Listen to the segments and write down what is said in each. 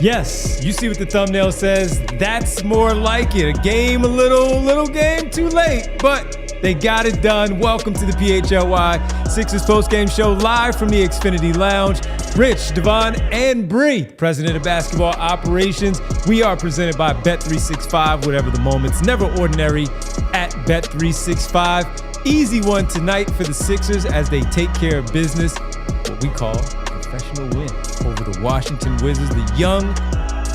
Yes, you see what the thumbnail says. That's more like it. A little game too late, but they got it done. Welcome to the PHLY Sixers postgame show live from the Xfinity Lounge. Rich, Devon, and Bree, president of basketball operations. We are presented by Bet365, whatever the moment's never ordinary at Bet365. Easy one tonight for the Sixers as they take care of business, what we call a professional win over the Washington Wizards, the young,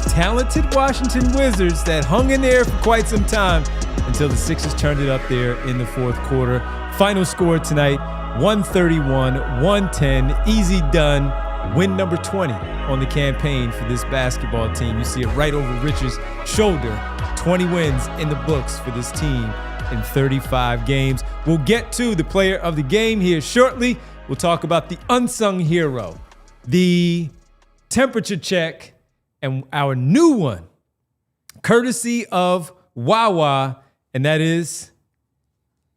talented Washington Wizards that hung in there for quite some time until the Sixers turned it up there in the fourth quarter. Final score tonight, 131-110, easy done. Win number 20 on the campaign for this basketball team. You see it right over Rich's shoulder. 20 wins in the books for this team in 35 games. We'll get to the player of the game here shortly. We'll talk about the unsung hero, the temperature check, and our new one, courtesy of Wawa, and that is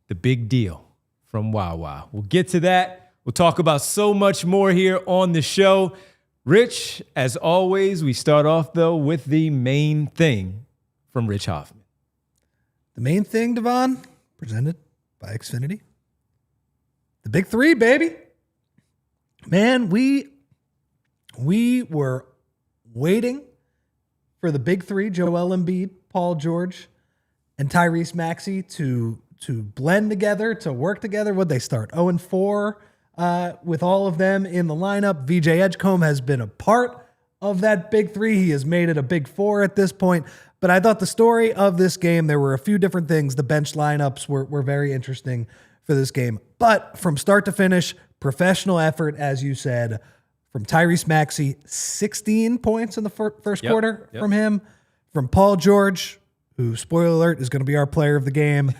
the big deal from Wawa. We'll get to that. We'll talk about so much more here on the show. Rich, as always, we start off, though, with the main thing from Rich Hoffman. The main thing, Devon, presented by Xfinity. The big three, baby. Man, we were waiting for the big three, Joel Embiid, Paul George, and Tyrese Maxey to blend together, to work together. What'd they start? 0-4 with all of them in the lineup. VJ Edgecombe has been a part of that big three. He has made it a big four at this point. But I thought the story of this game, there were a few different things. The bench lineups were very interesting for this game. But from start to finish, professional effort, as you said, from Tyrese Maxey, 16 points in the first quarter from him. From Paul George, who, spoiler alert, is going to be our player of the game.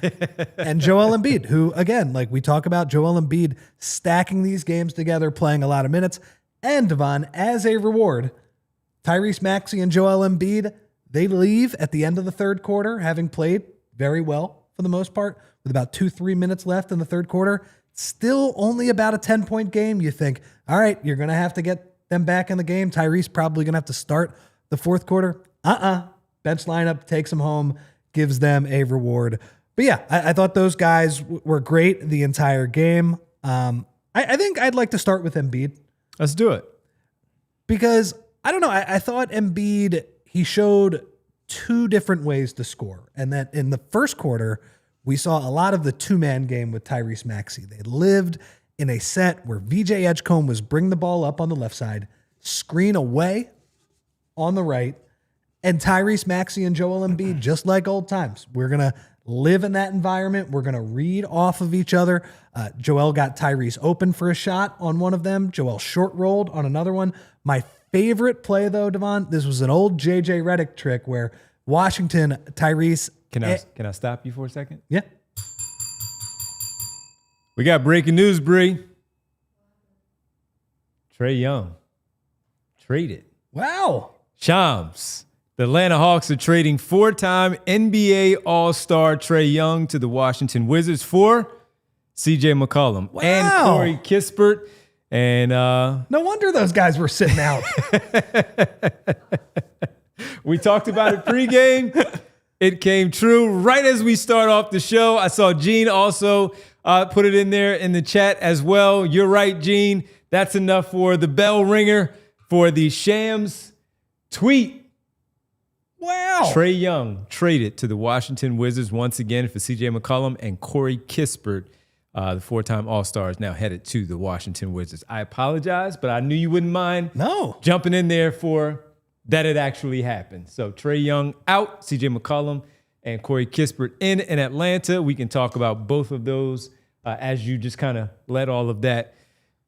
And Joel Embiid, who, again, like we talk about, Joel Embiid stacking these games together, playing a lot of minutes. And, Devon, as a reward, Tyrese Maxey and Joel Embiid, they leave at the end of the third quarter, having played very well for the most part, with about 2-3 minutes left in the third quarter. Still only about a 10-point game. You think, all right, you're going to have to get them back in the game. Tyrese probably going to have to start the fourth quarter. Bench lineup takes them home, gives them a reward. But yeah, I thought those guys were great the entire game. I think I'd like to start with Embiid. Let's do it. Because, I don't know, I thought Embiid, he showed two different ways to score. And that in the first quarter, we saw a lot of the two-man game with Tyrese Maxey. They lived in a set where VJ Edgecombe was bring the ball up on the left side, screen away on the right, and Tyrese Maxey and Joel Embiid, just like old times. We're going to live in that environment. We're going to read off of each other. Joel got Tyrese open for a shot on one of them. Joel short-rolled on another one. My favorite play, though, Devon, this was an old J.J. Redick trick where Washington, Tyrese... Can I stop you for a second? Yeah. We got breaking news, Bree. Tre Young traded. Wow. Shams. The Atlanta Hawks are trading four-time NBA All-Star Tre Young to the Washington Wizards for CJ McCollum and Corey Kispert. And no wonder those guys were sitting out. We talked about it pregame. It came true right as we start off the show. I saw Gene also put it in there in the chat as well. You're right, Gene. That's enough for the bell ringer for the Shams tweet. Wow. Tre Young traded to the Washington Wizards once again for CJ McCollum and Corey Kispert. The four-time All-Stars now headed to the Washington Wizards. I apologize, but I knew you wouldn't mind jumping in there for that it actually happened. So Tre Young out, CJ McCollum and Corey Kispert in Atlanta. We can talk about both of those as you just kind of let all of that,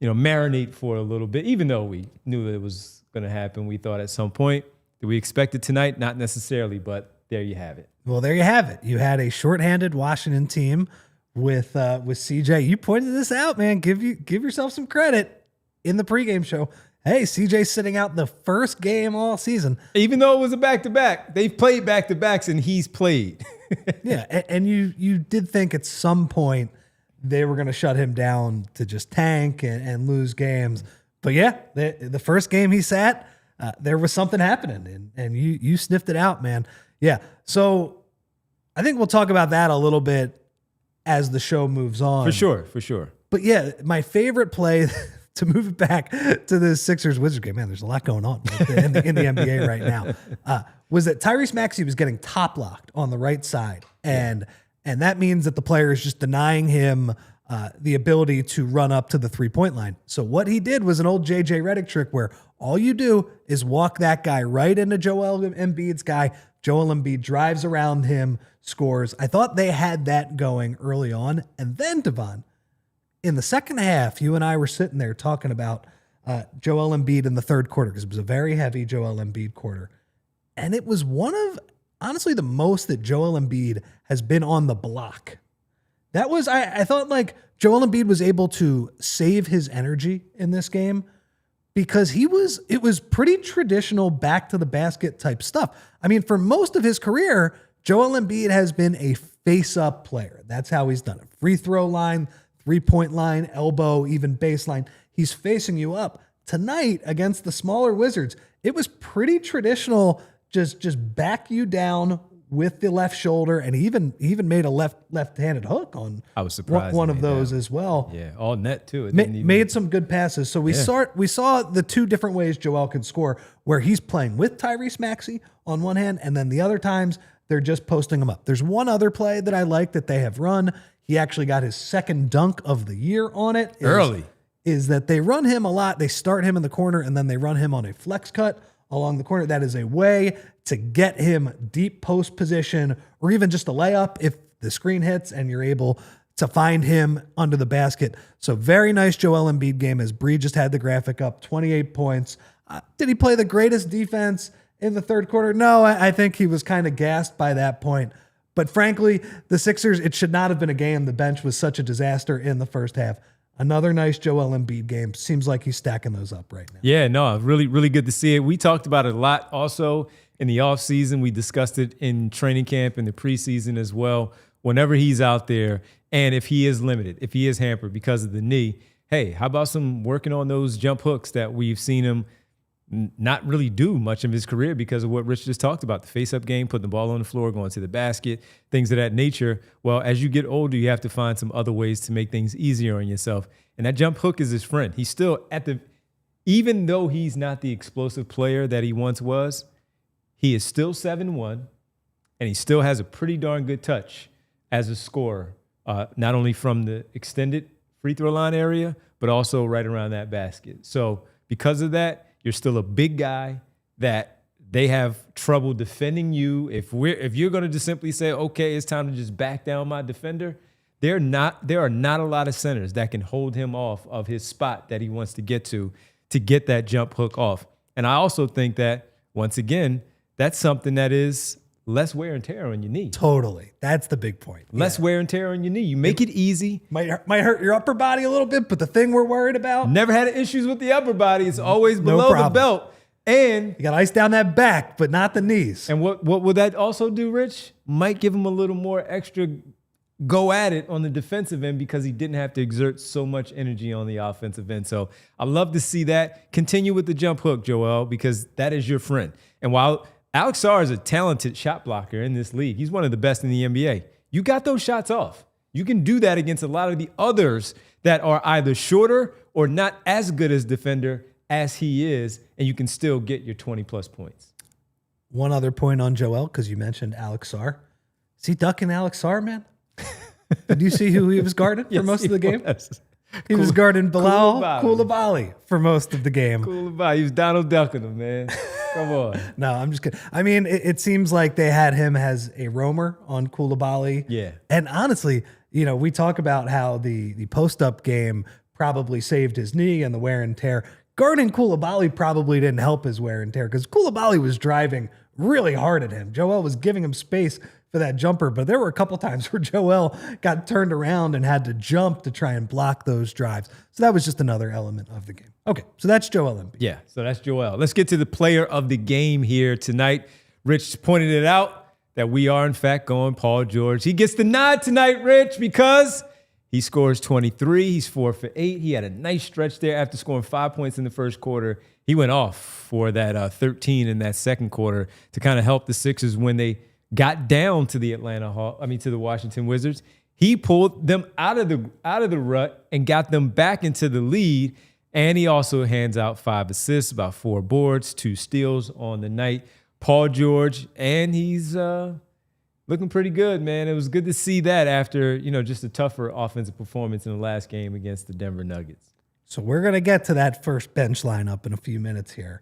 marinate for a little bit. Even though we knew that it was going to happen, we thought at some point. Did we expect it tonight? Not necessarily, but there you have it. Well, there you have it. You had a shorthanded Washington team with CJ. You pointed this out, man. Give yourself some credit in the pregame show. Hey, CJ's sitting out the first game all season. Even though it was a back-to-back. They've played back-to-backs, and he's played. Yeah, and you did think at some point they were going to shut him down to just tank and lose games. But yeah, the first game he sat, there was something happening, and you sniffed it out, man. Yeah. So I think we'll talk about that a little bit as the show moves on. For sure. But yeah, my favorite play to move it back to the Sixers-Wizards game, man, there's a lot going on in the NBA right now, was that Tyrese Maxey was getting top locked on the right side. And that means that the player is just denying him the ability to run up to the three-point line. So what he did was an old JJ Redick trick where all you do is walk that guy right into Joel Embiid's guy. Joel Embiid drives around him, scores. I thought they had that going early on. And then, Devon, in the second half, you and I were sitting there talking about Joel Embiid in the third quarter because it was a very heavy Joel Embiid quarter. And it was one of, honestly, the most that Joel Embiid has been on the block. That was, I thought like Joel Embiid was able to save his energy in this game because it was pretty traditional back to the basket type stuff. I mean, for most of his career, Joel Embiid has been a face-up player. That's how he's done it. Free throw line, three-point line, elbow, even baseline. He's facing you up. Tonight, against the smaller Wizards, it was pretty traditional, just back you down with the left shoulder, and he even made a left-handed hook on I was surprised one of those as well. Yeah, all net too. Made some good passes. So we saw the two different ways Joel could score, where he's playing with Tyrese Maxey on one hand, and then the other times they're just posting him up. There's one other play that I like that they have run. He actually got his second dunk of the year on it. Is that they run him a lot. They start him in the corner, and then they run him on a flex cut along the corner. That is a way to get him deep post position or even just a layup if the screen hits and you're able to find him under the basket. So very nice Joel Embiid game, as Bree just had the graphic up, 28 points. Did he play the greatest defense in the third quarter? No, I think he was kind of gassed by that point. But frankly, the Sixers, it should not have been a game. The bench was such a disaster in the first half. Another nice Joel Embiid game. Seems like he's stacking those up right now. Yeah, no, really, really good to see it. We talked about it a lot also in the offseason. We discussed it in training camp in the preseason as well. Whenever he's out there, and if he is limited, if he is hampered because of the knee, hey, how about some working on those jump hooks that we've seen him not really do much of his career because of what Rich just talked about, the face-up game, putting the ball on the floor, going to the basket, things of that nature. Well, as you get older, you have to find some other ways to make things easier on yourself. And that jump hook is his friend. He's still even though he's not the explosive player that he once was, he is still 7'1", and he still has a pretty darn good touch as a scorer, not only from the extended free throw line area, but also right around that basket. So because of that, you're still a big guy that they have trouble defending you. If you're going to just simply say, okay, it's time to just back down my defender, there are not a lot of centers that can hold him off of his spot that he wants to get get that jump hook off. And I also think that, once again, that's something that is less wear and tear on your knee. Totally. That's the big point. Less wear and tear on your knee. You make it easy. Might hurt your upper body a little bit, but the thing we're worried about, never had issues with the upper body. It's always below the belt. And you got to ice down that back, but not the knees. And what would that also do, Rich? Might give him a little more extra go at it on the defensive end because he didn't have to exert so much energy on the offensive end. So I love to see that. Continue with the jump hook, Joel, because that is your friend. And while Alex Sarr is a talented shot blocker in this league, he's one of the best in the NBA. You got those shots off. You can do that against a lot of the others that are either shorter or not as good as defender as he is, and you can still get your 20-plus points. One other point on Joel, because you mentioned Alex Sarr. Is he ducking Alex Sarr, man? Did you see who he was guarding for most of the game? He was guarding Bilal Coulibaly for most of the game. Coulibaly, he was Donald ducking him, man. Come on. No, I'm just kidding. I mean, it seems like they had him as a roamer on Coulibaly. Yeah. And honestly, we talk about how the post-up game probably saved his knee and the wear and tear. Guarding Coulibaly probably didn't help his wear and tear because Coulibaly was driving really hard at him. Joel was giving him space for that jumper, but there were a couple times where Joel got turned around and had to jump to try and block those drives. So that was just another element of the game. Okay, so that's Joel Embiid. Yeah, so that's Joel. Let's get to the player of the game here tonight. Rich pointed it out that we are, in fact, going Paul George. He gets the nod tonight, Rich, because He scores 23. He's 4 for 8. He had a nice stretch there after scoring 5 points in the first quarter. He went off for that 13 in that second quarter to kind of help the Sixers when they got down to the to the Washington Wizards. He pulled them out of the rut and got them back into the lead. And he also hands out 5 assists, about 4 boards, 2 steals on the night. Paul George, and he's looking pretty good, man. It was good to see that after, just a tougher offensive performance in the last game against the Denver Nuggets. So we're going to get to that first bench lineup in a few minutes here.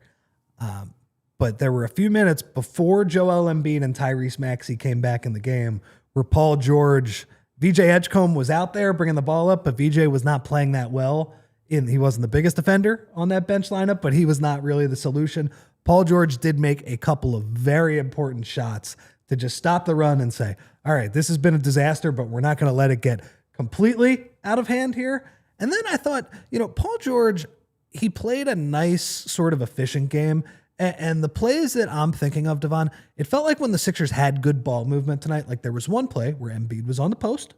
But there were a few minutes before Joel Embiid and Tyrese Maxey came back in the game where Paul George, VJ Edgecombe was out there bringing the ball up, but VJ was not playing that well. He wasn't the biggest defender on that bench lineup, but he was not really the solution. Paul George did make a couple of very important shots to just stop the run and say, all right, this has been a disaster, but we're not going to let it get completely out of hand here. And then I thought, Paul George, he played a nice sort of efficient game. And the plays that I'm thinking of, Devon, it felt like when the Sixers had good ball movement tonight, like there was one play where Embiid was on the post.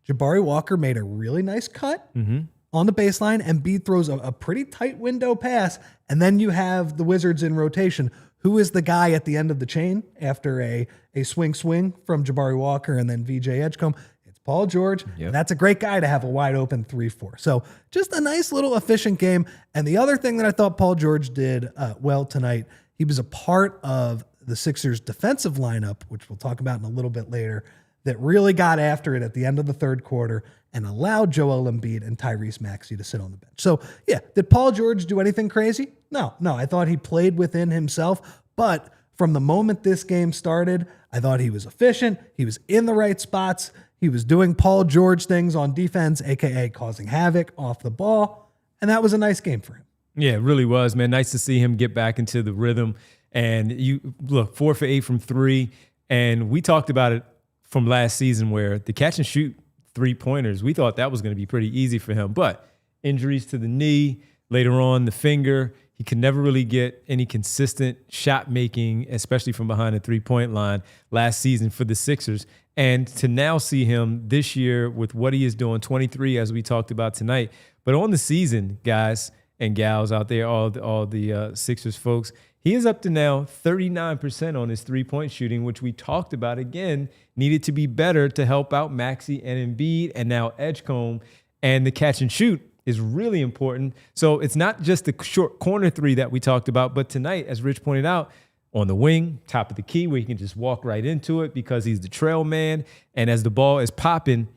Jabari Walker made a really nice cut on the baseline. Embiid throws a pretty tight window pass. And then you have the Wizards in rotation. Who is the guy at the end of the chain after a swing from Jabari Walker and then VJ Edgecombe? It's Paul George. Yep. And that's a great guy to have a wide open 3-4. So just a nice little efficient game. And the other thing that I thought Paul George did well tonight, he was a part of the Sixers defensive lineup, which we'll talk about in a little bit later, that really got after it at the end of the third quarter and allowed Joel Embiid and Tyrese Maxey to sit on the bench. So, yeah, did Paul George do anything crazy? No. I thought he played within himself, but from the moment this game started, I thought he was efficient. He was in the right spots. He was doing Paul George things on defense, a.k.a. causing havoc off the ball, and that was a nice game for him. Yeah, it really was, man. Nice to see him get back into the rhythm. And you look, 4 for 8 from 3, and we talked about it from last season where the catch and shoot 3-pointers, we thought that was going to be pretty easy for him. But injuries to the knee, later on the finger, he could never really get any consistent shot making, especially from behind the 3-point line last season for the Sixers. And to now see him this year with what he is doing, 23, as we talked about tonight. But on the season, guys and gals out there, all the Sixers folks, he is up to now 39% on his 3-point shooting, which we talked about again, needed to be better to help out Maxey and Embiid and now Edgecombe. And the catch and shoot is really important. So it's not just the short corner 3 that we talked about, but tonight, as Rich pointed out, on the wing, top of the key, where he can just walk right into it because he's the trail man. And as the ball is popping,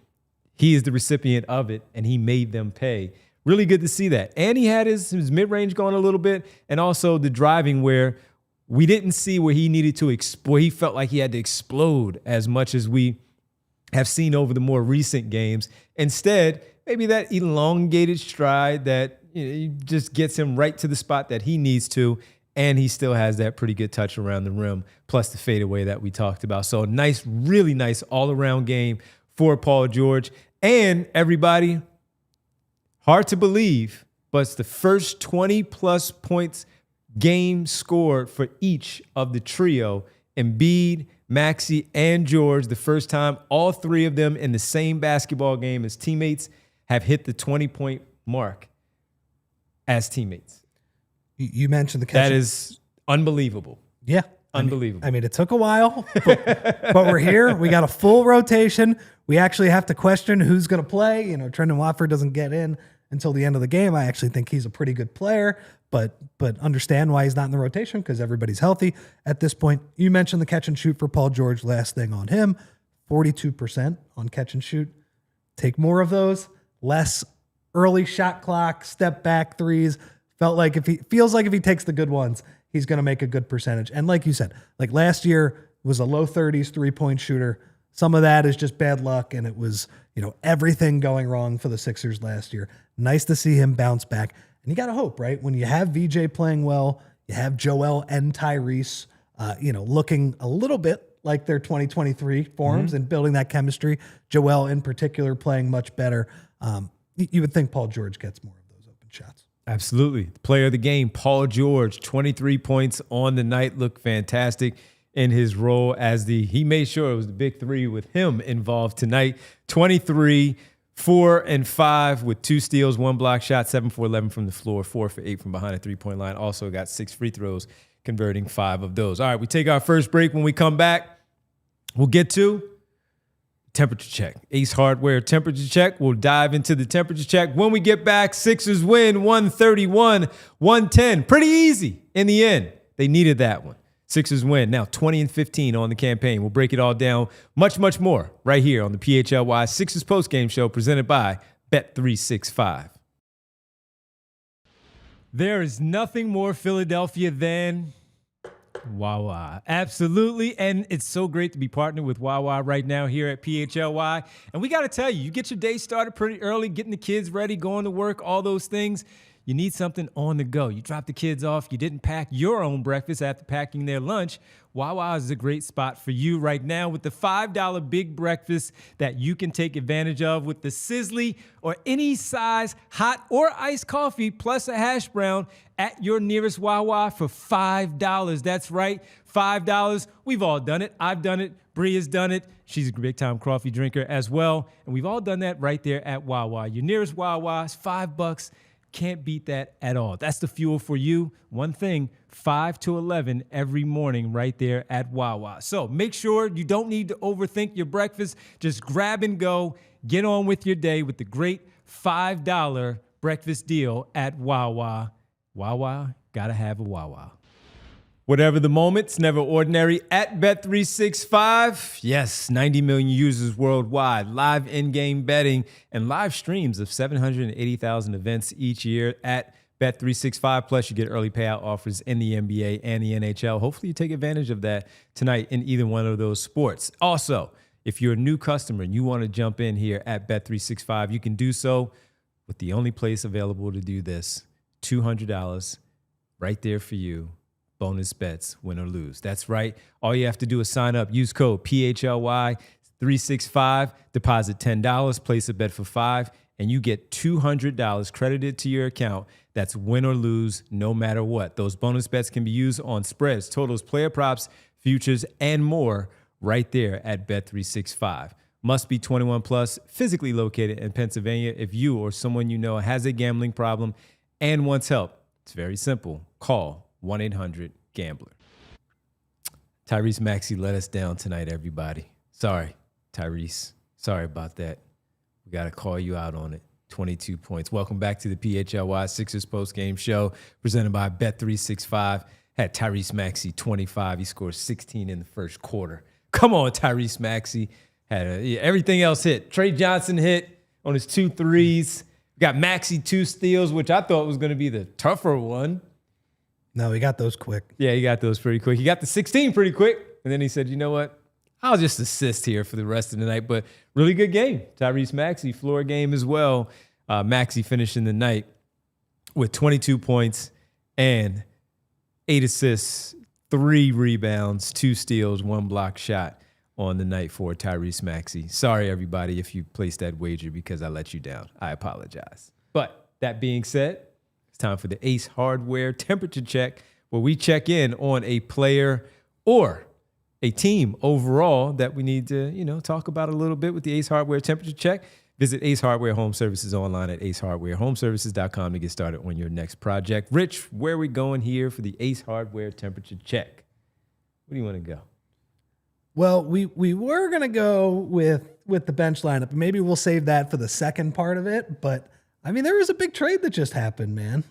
he is the recipient of it, and he made them pay. Really good to see that. And he had his mid-range going a little bit, and also the driving where we didn't see where he needed to explode. He felt like he had to explode as much as we have seen over the more recent games. Instead, maybe that elongated stride that just gets him right to the spot that he needs to, and he still has that pretty good touch around the rim, plus the fadeaway that we talked about. So nice, really nice all-around game for Paul George. And everybody, hard to believe, but it's the first 20-plus points game scored for each of the trio, Embiid, Maxey, and George, the first time all 3 of them in the same basketball game as teammates have hit the 20-point mark as teammates. You mentioned the catch. That is unbelievable. Yeah. Unbelievable. I mean, it took a while, but we're here. We got a full rotation. We actually have to question who's going to play. Trendon Watford doesn't get in until the end of the game. I actually think he's a pretty good player, but understand why he's not in the rotation because everybody's healthy at this point. You mentioned the catch and shoot for Paul George. Last thing on him, 42% on catch and shoot. Take more of those, less early shot clock, step back threes. Feels like if he takes the good ones, he's going to make a good percentage. And like you said, like last year was a low 30s 3-point shooter. Some of that is just bad luck, and it was, everything going wrong for the Sixers last year. Nice to see him bounce back. And you got to hope, right? When you have VJ playing well, you have Joel and Tyrese, looking a little bit like their 2023 forms and building that chemistry. Joel in particular playing much better. You would think Paul George gets more of those open shots. Absolutely. Player of the game, Paul George, 23 points on the night, looked fantastic in his role as he made sure it was the big 3 with him involved tonight. 23, 4 and 5 with 2 steals, 1 block shot, 7 for 11 from the floor, 4 for 8 from behind the 3-point line. Also got 6 free throws, converting 5 of those. All right, we take our first break. When we come back, we'll get to temperature check. Ace Hardware temperature check. We'll dive into the temperature check. When we get back, Sixers win 131-110. Pretty easy in the end. They needed that one. Sixers win. Now 20-15 on the campaign. We'll break it all down. Much, much more right here on the PHLY Sixers postgame show presented by Bet365. There is nothing more Philadelphia than Wawa. Absolutely. And it's so great to be partnered with Wawa right now here at PHLY. And we got to tell you, you get your day started pretty early, getting the kids ready, going to work, all those things. You need something on the go. You drop the kids off. You didn't pack your own breakfast after packing their lunch. Wawa is a great spot for you right now with the $5 big breakfast that you can take advantage of with the Sizzly or any size hot or iced coffee plus a hash brown at your nearest Wawa for $5. That's right, $5. We've all done it. I've done it. Bria's done it. She's a big-time coffee drinker as well. And we've all done that right there at Wawa. Your nearest Wawa is $5. Can't beat that at all. That's the fuel for you. One thing, 5 to 11 every morning right there at Wawa. So make sure you don't need to overthink your breakfast. Just grab and go. Get on with your day with the great $5 breakfast deal at Wawa. Wawa, gotta have a Wawa. Whatever the moment, it's never ordinary at Bet365. Yes, 90 million users worldwide, live in-game betting, and live streams of 780,000 events each year at Bet365. Plus, you get early payout offers in the NBA and the NHL. Hopefully, you take advantage of that tonight in either one of those sports. Also, if you're a new customer and you want to jump in here at Bet365, you can do so with the only place available to do this, $200 right there for you. Bonus bets, win or lose. That's right. All you have to do is sign up. Use code PHLY365. Deposit $10. Place a bet for $5. And you get $200 credited to your account. That's win or lose no matter what. Those bonus bets can be used on spreads, totals, player props, futures, and more right there at Bet365. Must be 21 plus, physically located in Pennsylvania. If you or someone you know has a gambling problem and wants help, it's very simple. Call 1-800-GAMBLER. Tyrese Maxey let us down tonight, everybody. Sorry, Tyrese. Sorry about that. We got to call you out on it. 22 points. Welcome back to the PHLY Sixers postgame show presented by Bet365. Had Tyrese Maxey 25. He scored 16 in the first quarter. Come on, Tyrese Maxey. Everything else hit. Tre Johnson hit on his 2 threes. Got Maxey 2 steals, which I thought was going to be the tougher one. No, he got those quick. Yeah, he got those pretty quick. He got the 16 pretty quick. And then he said, you know what? I'll just assist here for the rest of the night. But really good game. Tyrese Maxey, floor game as well. Maxey finishing the night with 22 points and 8 assists, 3 rebounds, 2 steals, 1 block shot on the night for Tyrese Maxey. Sorry, everybody, if you placed that wager because I let you down. I apologize. But that being said, it's time for the Ace Hardware temperature check, where we check in on a player or a team overall that we need to, talk about a little bit with the Ace Hardware temperature check. Visit Ace Hardware Home Services online at acehardwarehomeservices.com to get started on your next project. Rich, where are we going here for the Ace Hardware temperature check? Where do you want to go? Well, we were going to go with the bench lineup. Maybe we'll save that for the second part of it, but I mean, there was a big trade that just happened, man.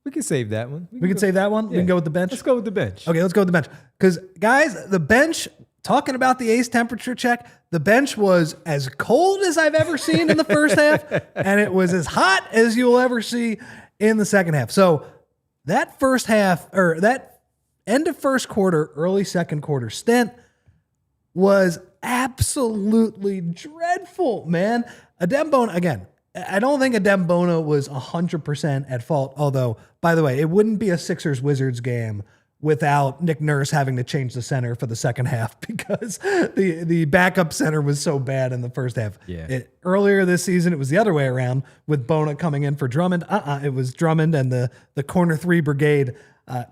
We can save that one. We can save that one? Yeah. We can go with the bench? Let's go with the bench. Okay, let's go with the bench. Because, guys, the bench, talking about the Ace temperature check, the bench was as cold as I've ever seen in the first half, and it was as hot as you'll ever see in the second half. So that first half, or that end of first quarter, early second quarter stint was absolutely dreadful, man. Adembona, again, I don't think Adembona was 100% at fault, although, by the way, it wouldn't be a Sixers-Wizards game without Nick Nurse having to change the center for the second half because the backup center was so bad in the first half. Yeah. Earlier this season, it was the other way around with Bona coming in for Drummond. It was Drummond and the corner 3 brigade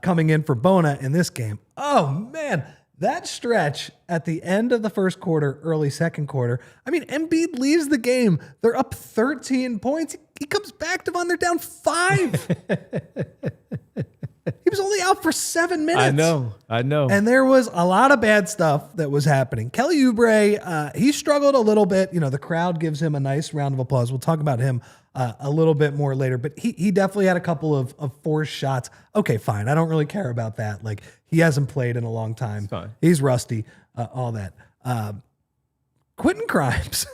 coming in for Bona in this game. Oh, man. that stretch at the end of the first quarter, early second quarter, I mean, Embiid leaves the game. They're up 13 points. He comes back, Devon, they're down 5. He was only out for 7 minutes. I know. And there was a lot of bad stuff that was happening. Kelly Oubre, he struggled a little bit. You know, the crowd gives him a nice round of applause. We'll talk about him a little bit more later, but he definitely had a couple of forced shots. Okay, fine. I don't really care about that. Like, he hasn't played in a long time. It's fine. He's rusty, all that. Quentin Grimes.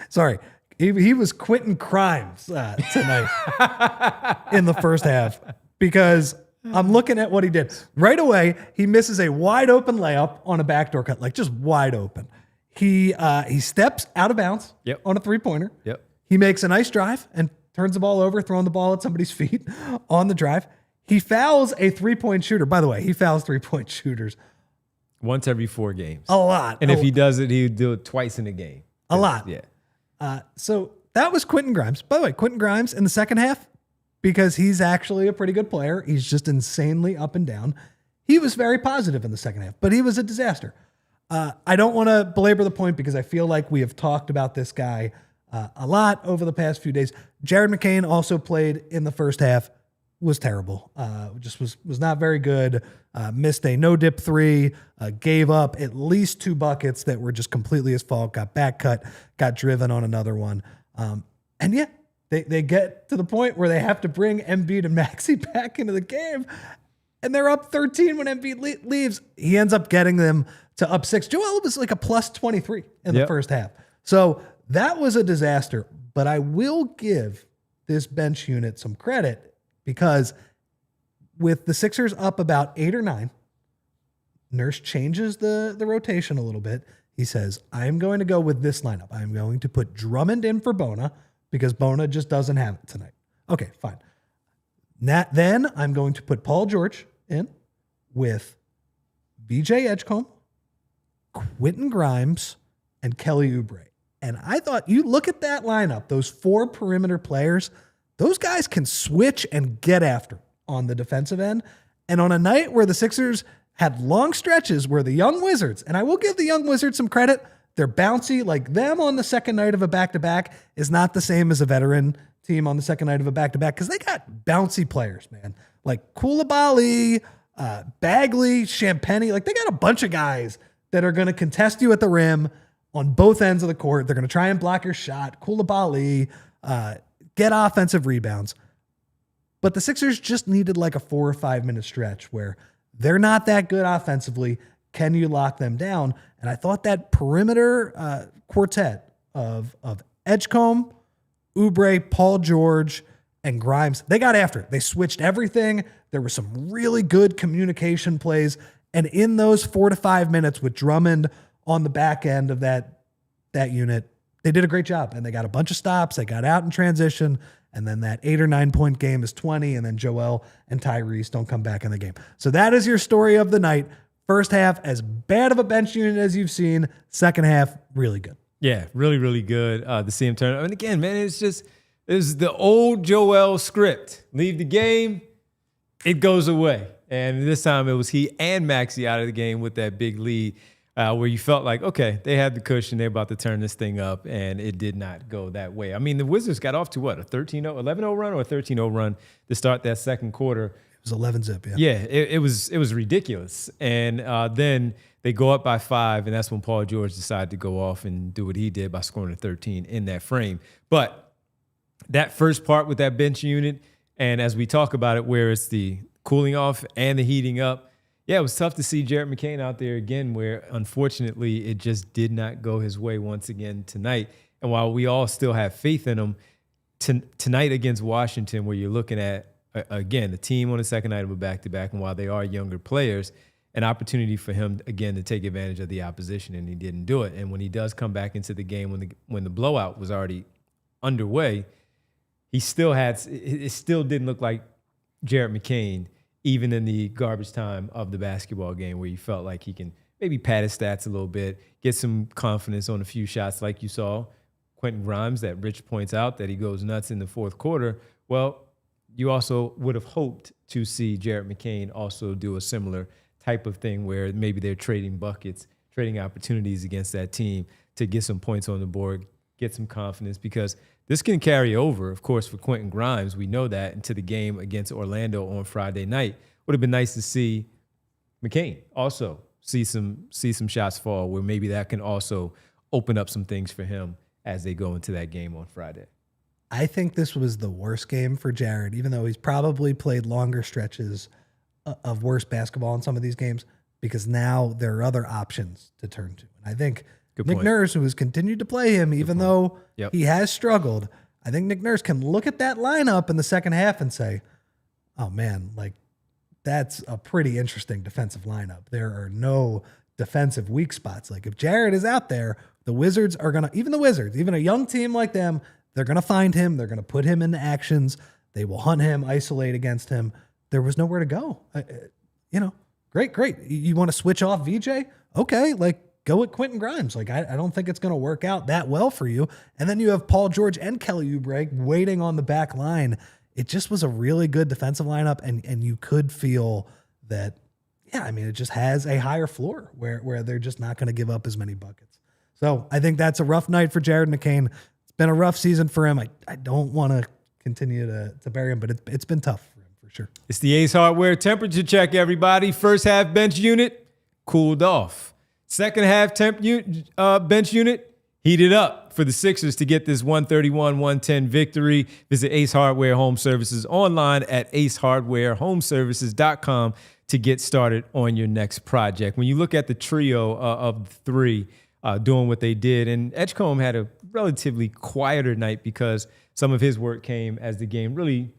Sorry. He was Quentin Grimes tonight in the first half, because I'm looking at what he did. Right away, he misses a wide open layup on a backdoor cut, like just wide open. He steps out of bounds on a three-pointer. Yep. He makes a nice drive and turns the ball over, throwing the ball at somebody's feet on the drive. He fouls a three-point shooter. By the way, he fouls three-point shooters once every 4 games. a lot. And if he does it, he would do it twice in a game. A lot. Yeah. So that was Quentin Grimes. By the way, Quentin Grimes in the second half, because he's actually a pretty good player. He's just insanely up and down. He was very positive in the second half, but he was a disaster. I don't want to belabor the point because I feel like we have talked about this guy a lot over the past few days. Jared McCain also played in the first half, was terrible. Just was not very good. Missed a no-dip 3, gave up at least 2 buckets that were just completely his fault, got back cut, got driven on another one. And yeah, they get to the point where they have to bring Embiid and Maxey back into the game, and they're up 13 when Embiid leaves. He ends up getting them to up 6. Joel was like a plus 23 in the first half. So that was a disaster, but I will give this bench unit some credit, because with the Sixers up about 8 or 9, Nurse changes the rotation a little bit. He says, I'm going to go with this lineup. I'm going to put Drummond in for Bona, because Bona just doesn't have it tonight. Okay, fine. Then I'm going to put Paul George in with BJ Edgecombe, Quentin Grimes, and Kelly Oubre. And I thought, you look at that lineup, those 4 perimeter players, those guys can switch and get after on the defensive end. And on a night where the Sixers had long stretches where the young Wizards, and I will give the young Wizards some credit, they're bouncy. Like, them on the second night of a back-to-back is not the same as a veteran team on the second night of a back-to-back, because they got bouncy players, man. Like Coulibaly, Bagley, Champagny. Like, they got a bunch of guys that are going to contest you at the rim on both ends of the court. They're going to try and block your shot. Coulibaly, get offensive rebounds. But the Sixers just needed like a 4 or 5 minute stretch where they're not that good offensively. Can you lock them down? And I thought that perimeter quartet of Edgecombe, Oubre, Paul George, and Grimes, they got after it. They switched everything. There were some really good communication plays. And in those 4 to 5 minutes with Drummond on the back end of that unit, they did a great job. And they got a bunch of stops. They got out in transition. And then that 8 or 9 point game is 20. And then Joel and Tyrese don't come back in the game. So that is your story of the night. First half, as bad of a bench unit as you've seen. Second half, really good. Yeah, really, really good to see him turn. And again, man, it's the old Joel script. Leave the game, it goes away. And this time it was he and Maxey out of the game with that big lead where you felt like, okay, they had the cushion. They're about to turn this thing up, and it did not go that way. I mean, the Wizards got off to what, a 11-0 run or a 13-0 run to start that second quarter. It was 11-zip, yeah. Yeah, it was ridiculous. And then they go up by 5, and that's when Paul George decided to go off and do what he did by scoring a 13 in that frame. But that first part with that bench unit, and as we talk about it, where it's the cooling off and the heating up, yeah, it was tough to see Jared McCain out there again, where unfortunately it just did not go his way once again tonight. And while we all still have faith in him, tonight against Washington, where you're looking at, again, the team on the second night of a back-to-back, and while they are younger players, an opportunity for him, again, to take advantage of the opposition, and he didn't do it. And when he does come back into the game, when the blowout was already underway, it still didn't look like Jared McCain, even in the garbage time of the basketball game, where you felt like he can maybe pad his stats a little bit, get some confidence on a few shots like you saw Quentin Grimes, that Rich points out, that he goes nuts in the fourth quarter. Well, you also would have hoped to see Jared McCain also do a similar type of thing where maybe they're trading buckets, trading opportunities against that team to get some points on the board, get some confidence, because this can carry over, of course, for Quentin Grimes. We know that, into the game against Orlando on Friday night. Would have been nice to see McCain also see some shots fall, where maybe that can also open up some things for him as they go into that game on Friday. I think this was the worst game for Jared, even though he's probably played longer stretches of worse basketball in some of these games, because now there are other options to turn to. And I think Nick Nurse, who has continued to play him, even though he has struggled, I think Nick Nurse can look at that lineup in the second half and say, oh man, like that's a pretty interesting defensive lineup. There are no defensive weak spots. Like if Jared is out there, the Wizards are going to, even the Wizards, even a young team like them, they're going to find him. They're going to put him into actions. They will hunt him, isolate against him. There was nowhere to go. Great. You want to switch off VJ? Okay, like go at Quentin Grimes. Like I don't think it's going to work out that well for you. And then you have Paul George and Kelly Oubre waiting on the back line. It just was a really good defensive lineup, and you could feel that, it just has a higher floor where they're just not going to give up as many buckets. So I think that's a rough night for Jared McCain. It's been a rough season for him. I don't want to continue to bury him, but it's been tough for him for sure. It's the Ace Hardware temperature check, everybody. First half bench unit cooled off. Second half bench unit heated up for the Sixers to get this 131-110 victory. Visit Ace Hardware Home Services online at acehardwarehomeservices.com to get started on your next project. When you look at the trio of three doing what they did, and Edgecombe had a relatively quieter night because some of his work came as the game really,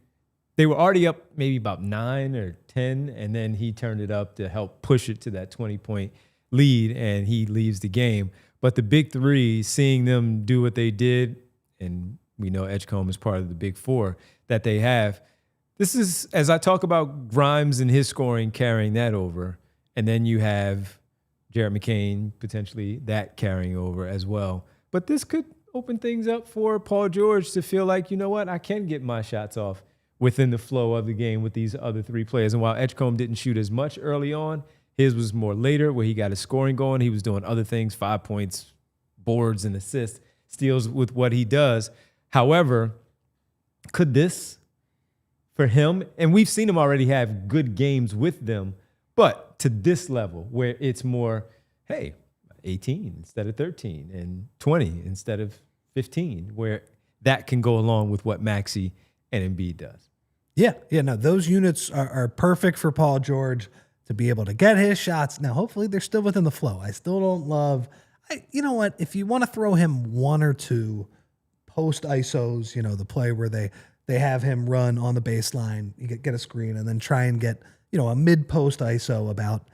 they were already up maybe about 9 or 10, and then he turned it up to help push it to that 20-point lead, and he leaves the game. But the big three, seeing them do what they did, and we know Edgecombe is part of the big four that they have. This is, as I talk about Grimes and his scoring carrying that over, and then you have Jared McCain potentially that carrying over as well. But this could open things up for Paul George to feel like, you know what, I can get my shots off within the flow of the game with these other three players. And while Edgecombe didn't shoot as much early on, his was more later where he got his scoring going. He was doing other things, 5 points, boards and assists, steals with what he does. However, could this, for him, and we've seen him already have good games with them, but to this level where it's more, hey, 18 instead of 13 and 20 instead of 15, where that can go along with what Maxey and Embiid does. Yeah, no, those units are perfect for Paul George to be able to get his shots. Now, hopefully they're still within the flow. I still don't love, you know what, if you want to throw him one or two post ISOs, the play where they have him run on the baseline, you get a screen, and then try and get, a mid-post ISO about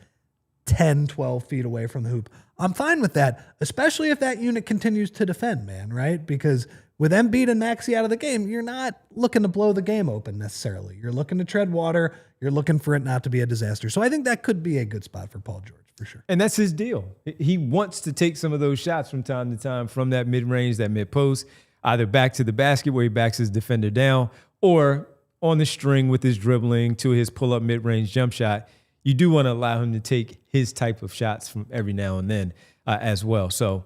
10, 12 feet away from the hoop. I'm fine with that, especially if that unit continues to defend, man, right? Because with Embiid and Maxey out of the game, you're not looking to blow the game open necessarily. You're looking to tread water. You're looking for it not to be a disaster. So I think that could be a good spot for Paul George for sure. And that's his deal. He wants to take some of those shots from time to time from that mid-range, that mid-post, either back to the basket where he backs his defender down, or on the string with his dribbling to his pull-up mid-range jump shot. You do want to allow him to take his type of shots from every now and then as well. So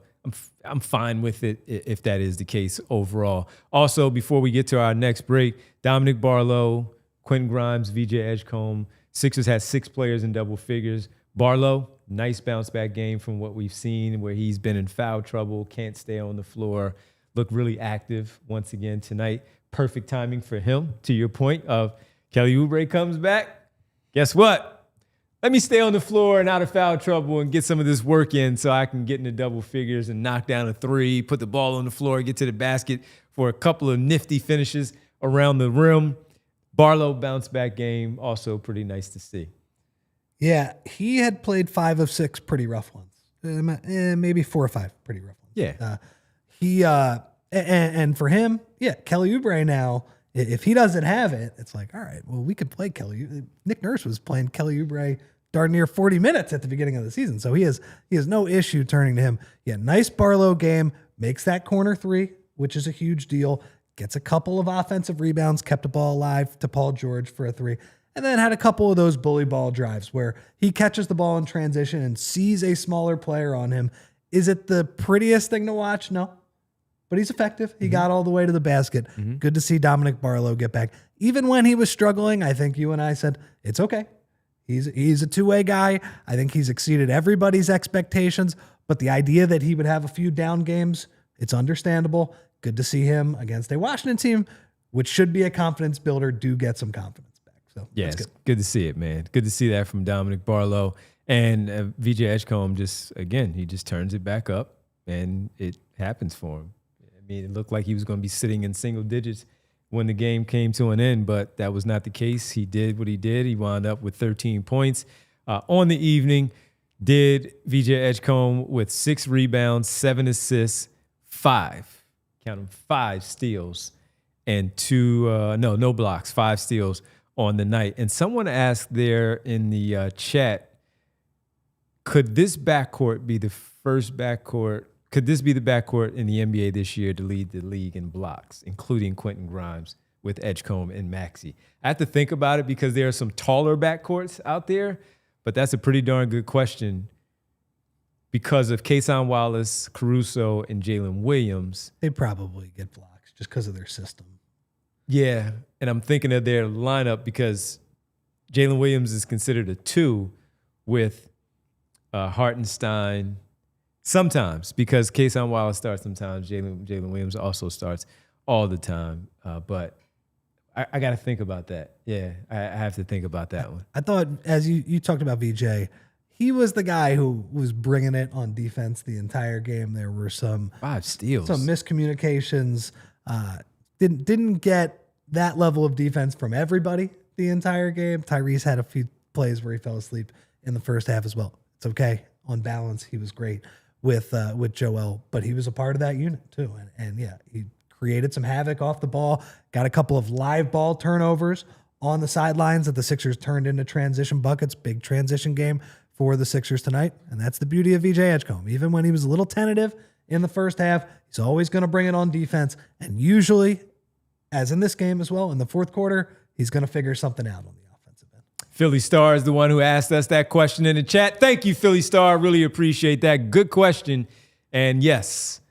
I'm fine with it if that is the case overall. Also, before we get to our next break, Dominick Barlow, Quentin Grimes, VJ Edgecombe, Sixers had 6 players in double figures. Barlow, nice bounce back game from what we've seen where he's been in foul trouble, can't stay on the floor, looked really active once again tonight. Perfect timing for him, to your point of Kelly Oubre comes back. Guess what? Let me stay on the floor and out of foul trouble and get some of this work in so I can get into double figures and knock down a 3, put the ball on the floor, get to the basket for a couple of nifty finishes around the rim. Barlow bounce back game, also pretty nice to see. Yeah, he had played 5 of 6 pretty rough ones. Maybe 4 or 5 pretty rough ones. Yeah. And for him, Kelly Oubre now, if he doesn't have it, it's like, all right, well, we could play Kelly. Nick Nurse was playing Kelly Oubre darn near 40 minutes at the beginning of the season. So he has no issue turning to him. Yeah, nice Barlow game, makes that corner 3, which is a huge deal. Gets a couple of offensive rebounds, kept the ball alive to Paul George for a 3. and then had a couple of those bully ball drives where he catches the ball in transition and sees a smaller player on him. Is it the prettiest thing to watch? No. But he's effective. He got all the way to the basket. Good to see Dominick Barlow get back. Even when he was struggling, I think you and I said, it's okay. He's a two-way guy. I think he's exceeded everybody's expectations. But the idea that he would have a few down games, it's understandable. Good to see him against a Washington team, which should be a confidence builder, do get some confidence back. So yeah, it's good to see it, man. Good to see that from Dominick Barlow. And VJ Edgecombe he just turns it back up, and it happens for him. I mean, it looked like he was going to be sitting in single digits when the game came to an end, but that was not the case. He did what he did. He wound up with 13 points. On the evening, did VJ Edgecombe with 6 rebounds, 7 assists, 5 steals, and no blocks, 5 steals on the night. And someone asked there in the chat, could this backcourt be the first backcourt? Could this be the backcourt in the NBA this year to lead the league in blocks, including Quentin Grimes with Edgecombe and Maxey? I have to think about it because there are some taller backcourts out there, but that's a pretty darn good question because of Kason Wallace, Caruso, and Jalen Williams. They probably get blocks just because of their system. Yeah, and I'm thinking of their lineup because Jalen Williams is considered a 2 with Hartenstein. Sometimes, because Kason Wallace starts sometimes, Jalen Williams also starts all the time. But I got to think about that. Yeah, I have to think about that one. I thought, as you talked about VJ, he was the guy who was bringing it on defense the entire game. There were some 5 steals, some miscommunications. Didn't get that level of defense from everybody the entire game. Tyrese had a few plays where he fell asleep in the first half as well. It's okay. On balance, he was great with Joel, but he was a part of that unit too. And yeah, he created some havoc off the ball, got a couple of live ball turnovers on the sidelines that the Sixers turned into transition buckets. Big transition game for the Sixers tonight. And that's the beauty of VJ Edgecombe. Even when he was a little tentative in the first half, he's always going to bring it on defense. And usually, as in this game as well, in the fourth quarter, he's going to figure something out on the offensive end. Philly Star is the one who asked us that question in the chat. Thank you, Philly Star. Really appreciate that. Good question. And yes,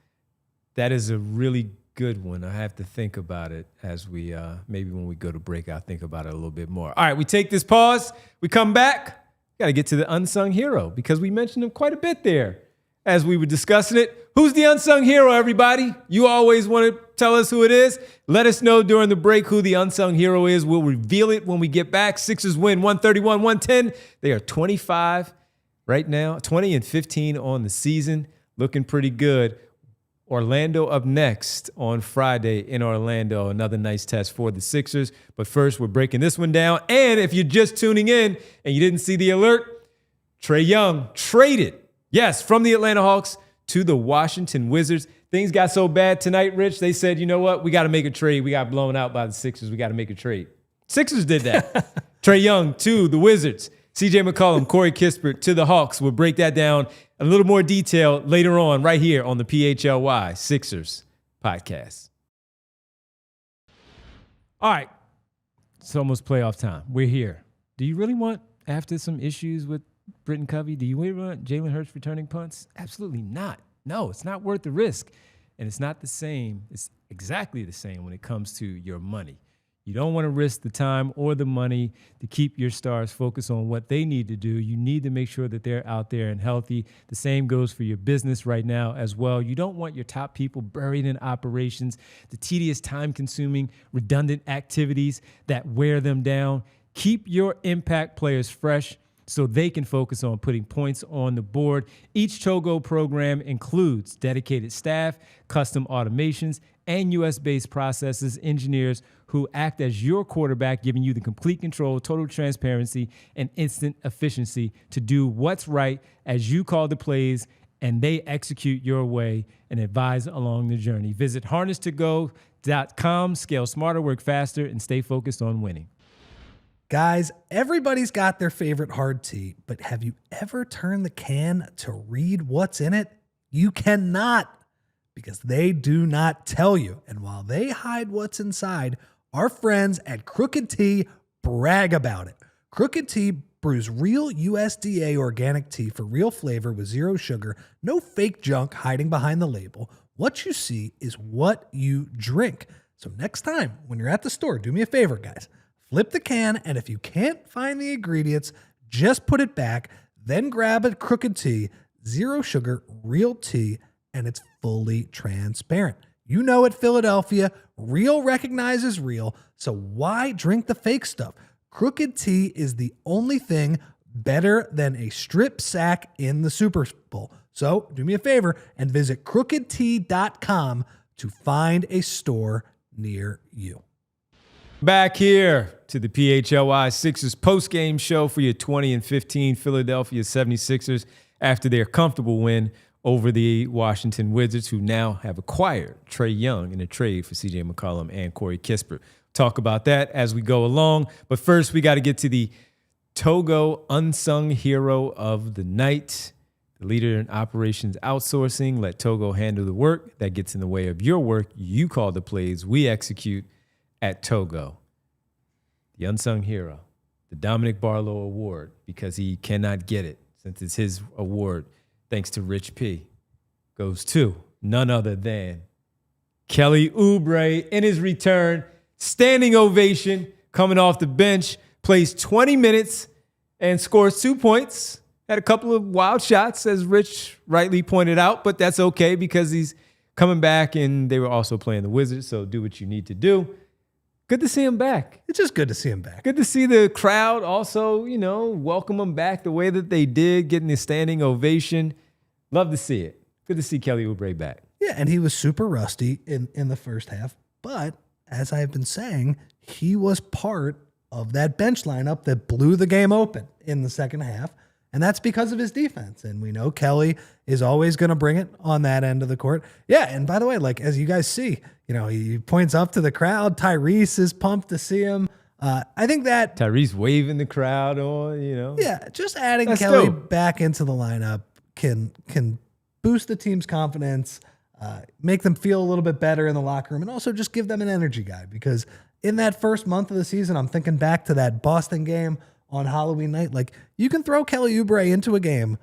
that is a really good one. I have to think about it as we, maybe when we go to break, I'll think about it a little bit more. All right, we take this pause. We come back. Got to get to the unsung hero because we mentioned him quite a bit there as we were discussing it. Who's the unsung hero, everybody? You always want to tell us who it is. Let us know during the break who the unsung hero is. We'll reveal it when we get back. Sixers win 131-110. They are 25 right now, 20-15 on the season. Looking pretty good. Orlando up next on Friday in Orlando. Another nice test for the Sixers. But first, we're breaking this one down. And if you're just tuning in and you didn't see the alert, Trae Young traded, yes, from the Atlanta Hawks to the Washington Wizards. Things got so bad tonight, Rich, they said, you know what? We got to make a trade. We got blown out by the Sixers. We got to make a trade. Sixers did that. Trae Young to the Wizards. CJ McCollum, Corey Kispert to the Hawks. We'll break that down a little more detail later on right here on the PHLY Sixers podcast. All right. It's almost playoff time. We're here. Do you really want, after some issues with Britton Covey, do you really want Jalen Hurts returning punts? Absolutely not. No, it's not worth the risk. And it's not the same. It's exactly the same when it comes to your money. You don't want to risk the time or the money to keep your stars focused on what they need to do. You need to make sure that they're out there and healthy. The same goes for your business right now as well. You don't want your top people buried in operations, the tedious, time-consuming, redundant activities that wear them down. Keep your impact players fresh so they can focus on putting points on the board. Each Togo program includes dedicated staff, custom automations, and US-based processes, engineers who act as your quarterback, giving you the complete control, total transparency, and instant efficiency to do what's right as you call the plays and they execute your way and advise along the journey. Visit harnesstogo.com, scale smarter, work faster, and stay focused on winning. Guys, everybody's got their favorite hard tea, but have you ever turned the can to read what's in it? You cannot, because they do not tell you. And while they hide what's inside, our friends at Crooked Tea brag about it. Crooked Tea brews real USDA organic tea for real flavor with zero sugar, no fake junk hiding behind the label. What you see is what you drink. So next time when you're at the store, do me a favor, guys. Flip the can, and if you can't find the ingredients, just put it back, then grab a Crooked Tea, zero sugar, real tea, and it's fully transparent. You know at Philadelphia, real recognizes real, so why drink the fake stuff? Crooked Tea is the only thing better than a strip sack in the Super Bowl. So do me a favor and visit crookedtea.com to find a store near you. Back here to the PHLY Sixers postgame show for your 20-15 Philadelphia 76ers after their comfortable win over the Washington Wizards, who now have acquired Tre Young in a trade for CJ McCollum and Corey Kispert. Talk about that as we go along. But first, we got to get to the Togo unsung hero of the night, the leader in operations outsourcing. Let Togo handle the work that gets in the way of your work. You call the plays, we execute at Togo. The unsung hero, the Dominick Barlow Award, because he cannot get it since it's his award, thanks to Rich P, goes to none other than Kelly Oubre in his return. Standing ovation, coming off the bench, plays 20 minutes and scores 2 points. Had a couple of wild shots, as Rich rightly pointed out, but that's okay because he's coming back and they were also playing the Wizards, so do what you need to do. Good to see him back. It's just good to see him back. Good to see the crowd also, welcome him back the way that they did, getting the standing ovation. Love to see it. Good to see Kelly Oubre back. Yeah, and he was super rusty in the first half, but as I've been saying, he was part of that bench lineup that blew the game open in the second half, and that's because of his defense. And we know Kelly is always going to bring it on that end of the court. Yeah, and by the way, like as you guys see, he points up to the crowd. Tyrese is pumped to see him. I think that Tyrese waving the crowd on, Yeah, just adding That's Kelly dope. back into the lineup can boost the team's confidence, make them feel a little bit better in the locker room, and also just give them an energy guy. Because in that first month of the season, I'm thinking back to that Boston game on Halloween night. Like, you can throw Kelly Oubre into a game,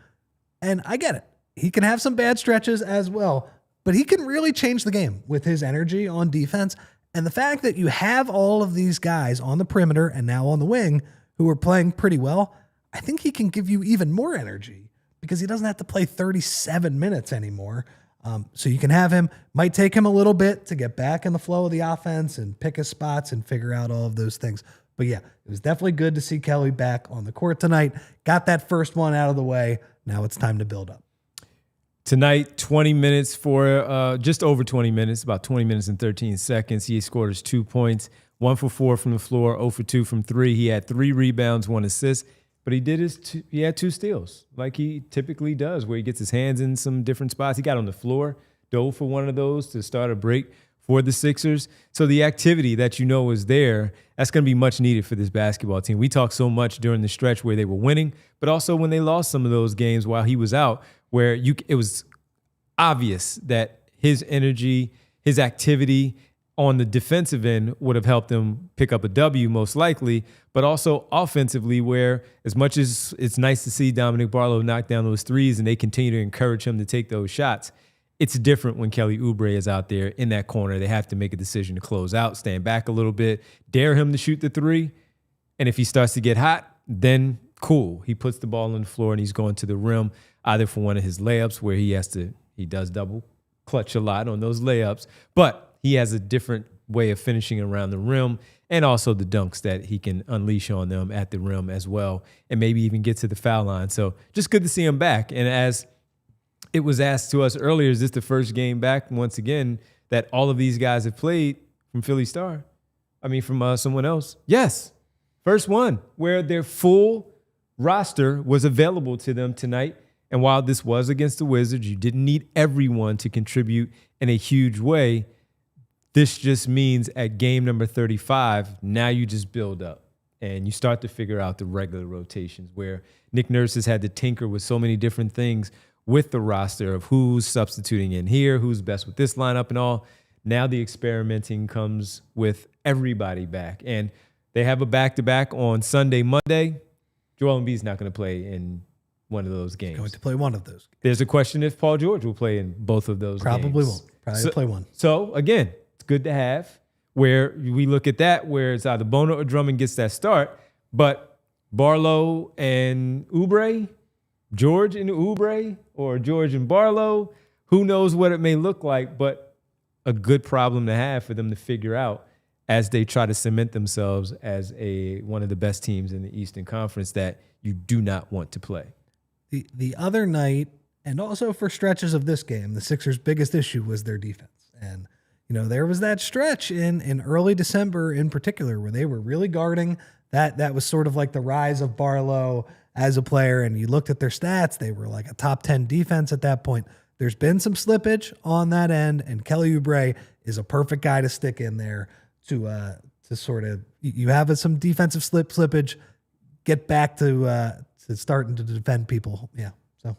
and I get it. He can have some bad stretches as well, but he can really change the game with his energy on defense. And the fact that you have all of these guys on the perimeter and now on the wing who are playing pretty well, I think he can give you even more energy because he doesn't have to play 37 minutes anymore. So you can have him. Might take him a little bit to get back in the flow of the offense and pick his spots and figure out all of those things. But yeah, it was definitely good to see Kelly back on the court tonight. Got that first one out of the way. Now it's time to build up. Tonight, 20 minutes for just over 20 minutes, about 20 minutes and 13 seconds. He scored his 2 points, 1 for 4 from the floor, 0 for 2 from 3. He had 3 rebounds, 1 assist, but he had 2 steals, like he typically does, where he gets his hands in some different spots. He got on the floor, dove for one of those to start a break for the Sixers. So the activity that is there, that's going to be much needed for this basketball team. We talked so much during the stretch where they were winning, but also when they lost some of those games while he was out, where it was obvious that his energy, his activity on the defensive end would have helped them pick up a W most likely, but also offensively, where as much as it's nice to see Dominick Barlow knock down those threes and they continue to encourage him to take those shots, it's different when Kelly Oubre is out there in that corner. They have to make a decision to close out, stand back a little bit, dare him to shoot the 3, and if he starts to get hot, then cool. He puts the ball on the floor and he's going to the rim, either for one of his layups where he does double clutch a lot on those layups, but he has a different way of finishing around the rim, and also the dunks that he can unleash on them at the rim as well, and maybe even get to the foul line. So just good to see him back. And as it was asked to us earlier, is this the first game back once again that all of these guys have played from Philly Star? From someone else? Yes. First one where their full roster was available to them tonight. And while this was against the Wizards, you didn't need everyone to contribute in a huge way. This just means at game number 35, now you just build up and you start to figure out the regular rotations, where Nick Nurse has had to tinker with so many different things with the roster of who's substituting in here, who's best with this lineup and all. Now the experimenting comes with everybody back. And They have a back-to-back on Sunday, Monday. Joel Embiid's not going to play in one of those games. He's going to play one of those. There's a question if Paul George will play in both of those games. Probably won't. Probably play one. So, again, it's good to have where we look at that, where it's either Bono or Drummond gets that start, but Barlow and Oubre, George and Oubre, or George and Barlow, who knows what it may look like, but a good problem to have for them to figure out as they try to cement themselves as one of the best teams in the Eastern Conference that you do not want to play. The other night, and also for stretches of this game, the Sixers' biggest issue was their defense. And, there was that stretch in early December in particular where they were really guarding. That was sort of like the rise of Barlow as a player. And you looked at their stats, they were like a top 10 defense at that point. There's been some slippage on that end, and Kelly Oubre is a perfect guy to stick in there to sort of, you have some defensive slippage, get back to starting to defend people. Yeah. So,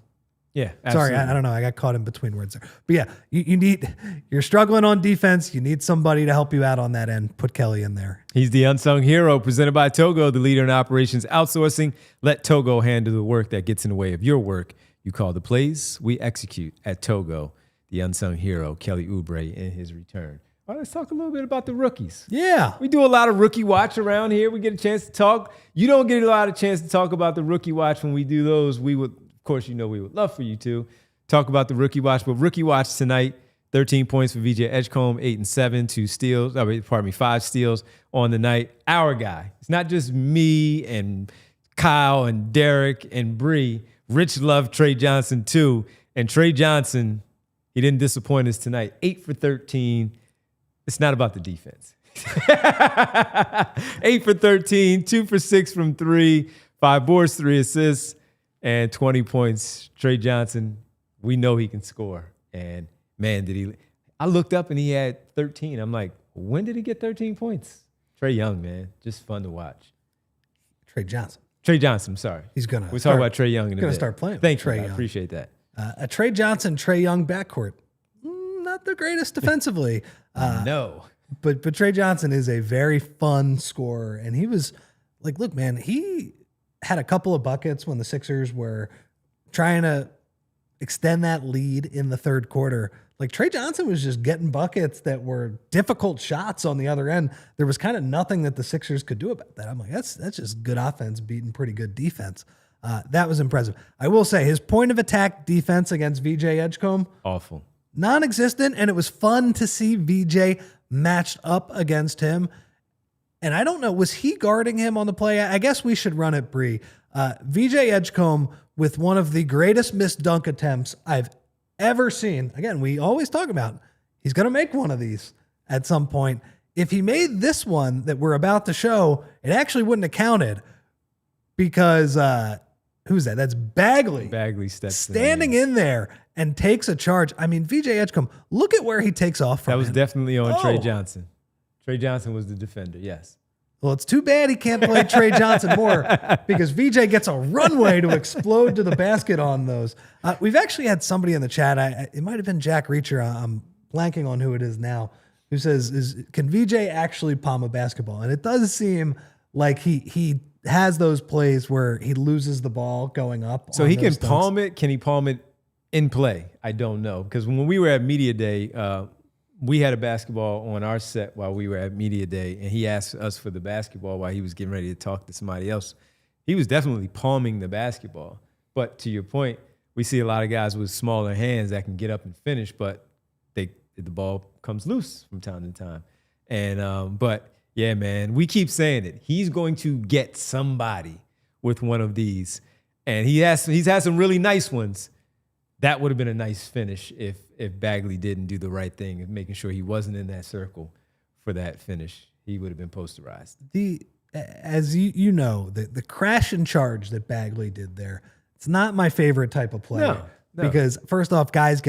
yeah. Sorry, I don't know. I got caught in between words there. But yeah, you're struggling on defense. You need somebody to help you out on that end. Put Kelly in there. He's the unsung hero, presented by Togo, the leader in operations outsourcing. Let Togo handle the work that gets in the way of your work. You call the plays, we execute at Togo. The unsung hero, Kelly Oubre, in his return. All right, let's talk a little bit about the rookies. Yeah. We do a lot of rookie watch around here. We get a chance to talk. You don't get a lot of chance to talk about the rookie watch when we do those. We would, of course, we would love for you to talk about the rookie watch. But rookie watch tonight, 13 points for VJ Edgecombe, 8 and 7, 2 steals. 5 steals on the night. Our guy. It's not just me and Kyle and Derek and Bree. Rich loved Tre Johnson too. And Tre Johnson, he didn't disappoint us tonight. 8 for 13. It's not about the defense. 8 for 13, 2 for 6 from 3, 5 boards, 3 assists, and 20 points. Tre Johnson, we know he can score. And man, did he. I looked up and he had 13. I'm like, when did he get 13 points? Trae Young, man. Just fun to watch. Tre Johnson. Tre Johnson, I'm sorry. He's going to. We'll talk about Trae Young in a bit. Going to start playing. Thank you. I appreciate that. A Tre Johnson, Trae Young backcourt. Not the greatest defensively. No. But Tre Johnson is a very fun scorer. And he was like, look, man, he had a couple of buckets when the Sixers were trying to extend that lead in the third quarter. Like Tre Johnson was just getting buckets that were difficult shots on the other end. There was kind of nothing that the Sixers could do about that. I'm like, that's just good offense beating pretty good defense. That was impressive. I will say his point of attack defense against VJ Edgecombe, awful, non-existent, and it was fun to see VJ matched up against him. And I don't know, was he guarding him on the play? I guess we should run it, Bree. VJ Edgecombe with one of the greatest missed dunk attempts I've ever seen. Again, we always talk about he's going to make one of these at some point. If he made this one that we're about to show, it actually wouldn't have counted because who's that? That's Bagley. Bagley steps standing in there and takes a charge. I mean, VJ Edgecombe, look at where he takes off from. That was definitely on Oh. Tre Johnson. Tre Johnson was the defender, yes. Well, it's too bad he can't play Tre Johnson more because VJ gets a runway to explode to the basket on those. We've actually had somebody in the chat. It might have been Jack Reacher. I'm blanking on who it is now, who says, can VJ actually palm a basketball? And it does seem like he has those plays where he loses the ball going up. So he can palm it. Can he palm it in play? I don't know. Because when we were at Media Day, we had a basketball on our set while we were at Media Day, and he asked us for the basketball while he was getting ready to talk to somebody else. He was definitely palming the basketball. But to your point, we see a lot of guys with smaller hands that can get up and finish, but the ball comes loose from time to time. And but yeah, man, we keep saying it. He's going to get somebody with one of these, and he's had some really nice ones. That would have been a nice finish if Bagley didn't do the right thing of making sure he wasn't in that circle for that finish. He would have been posterized. As you know, the crash and charge that Bagley did there, it's not my favorite type of play. No. Because first off, guys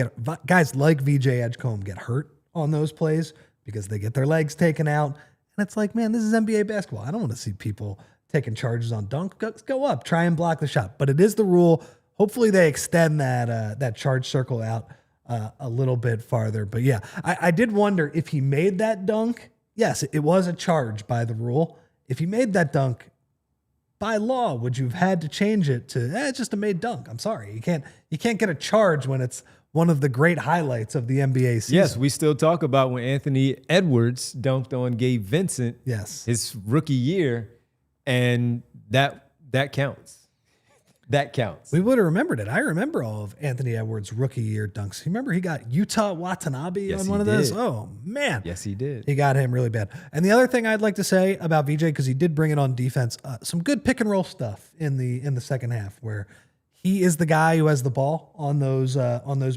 like VJ Edgecombe get hurt on those plays because they get their legs taken out. And it's like, man, this is NBA basketball. I don't want to see people taking charges on dunk. Go up, try and block the shot. But it is the rule. Hopefully they extend that charge circle out a little bit farther. But yeah, I did wonder if he made that dunk. Yes, it was a charge by the rule. if he made that dunk, by law, would you have had to change it to it's just a made dunk? I'm sorry. You can't get a charge when it's one of the great highlights of the NBA season. Yes, we still talk about when Anthony Edwards dunked on Gabe Vincent his rookie year, and that counts. That counts. We would have remembered it. I remember all of Anthony Edwards' rookie year dunks. You remember he got Utah Watanabe on one of those? Oh, man. Yes, he did. He got him really bad. And the other thing I'd like to say about VJ, because he did bring it on defense, some good pick and roll stuff in the second half where he is the guy who has the ball on those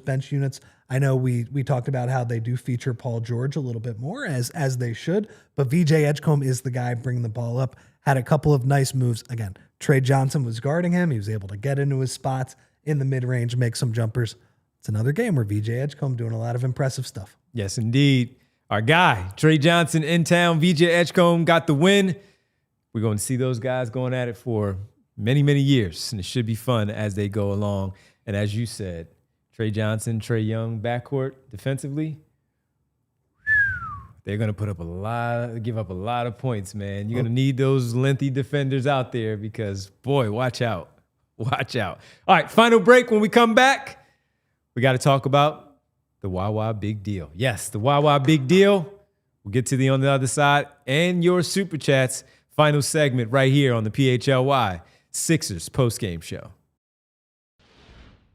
bench units. I know we talked about how they do feature Paul George a little bit more, as they should, but VJ Edgecombe is the guy bringing the ball up. Had a couple of nice moves. Again, Tre Johnson was guarding him. He was able to get into his spots in the mid-range, make some jumpers. It's another game where VJ Edgecombe doing a lot of impressive stuff. Yes, indeed. Our guy, Tre Johnson in town. VJ Edgecombe got the win. We're going to see those guys going at it for many, many years, and it should be fun as they go along. And as you said, Tre Johnson, Trae Young, backcourt defensively, they're going to give up a lot of points, man. You're going to need those lengthy defenders out there because, boy, watch out. Watch out. All right, final break. When we come back, we got to talk about the Wawa Big Deal. Yes, the Wawa Big Deal. We'll get to on the other side and your Super Chats. Final segment right here on the PHLY Sixers postgame show.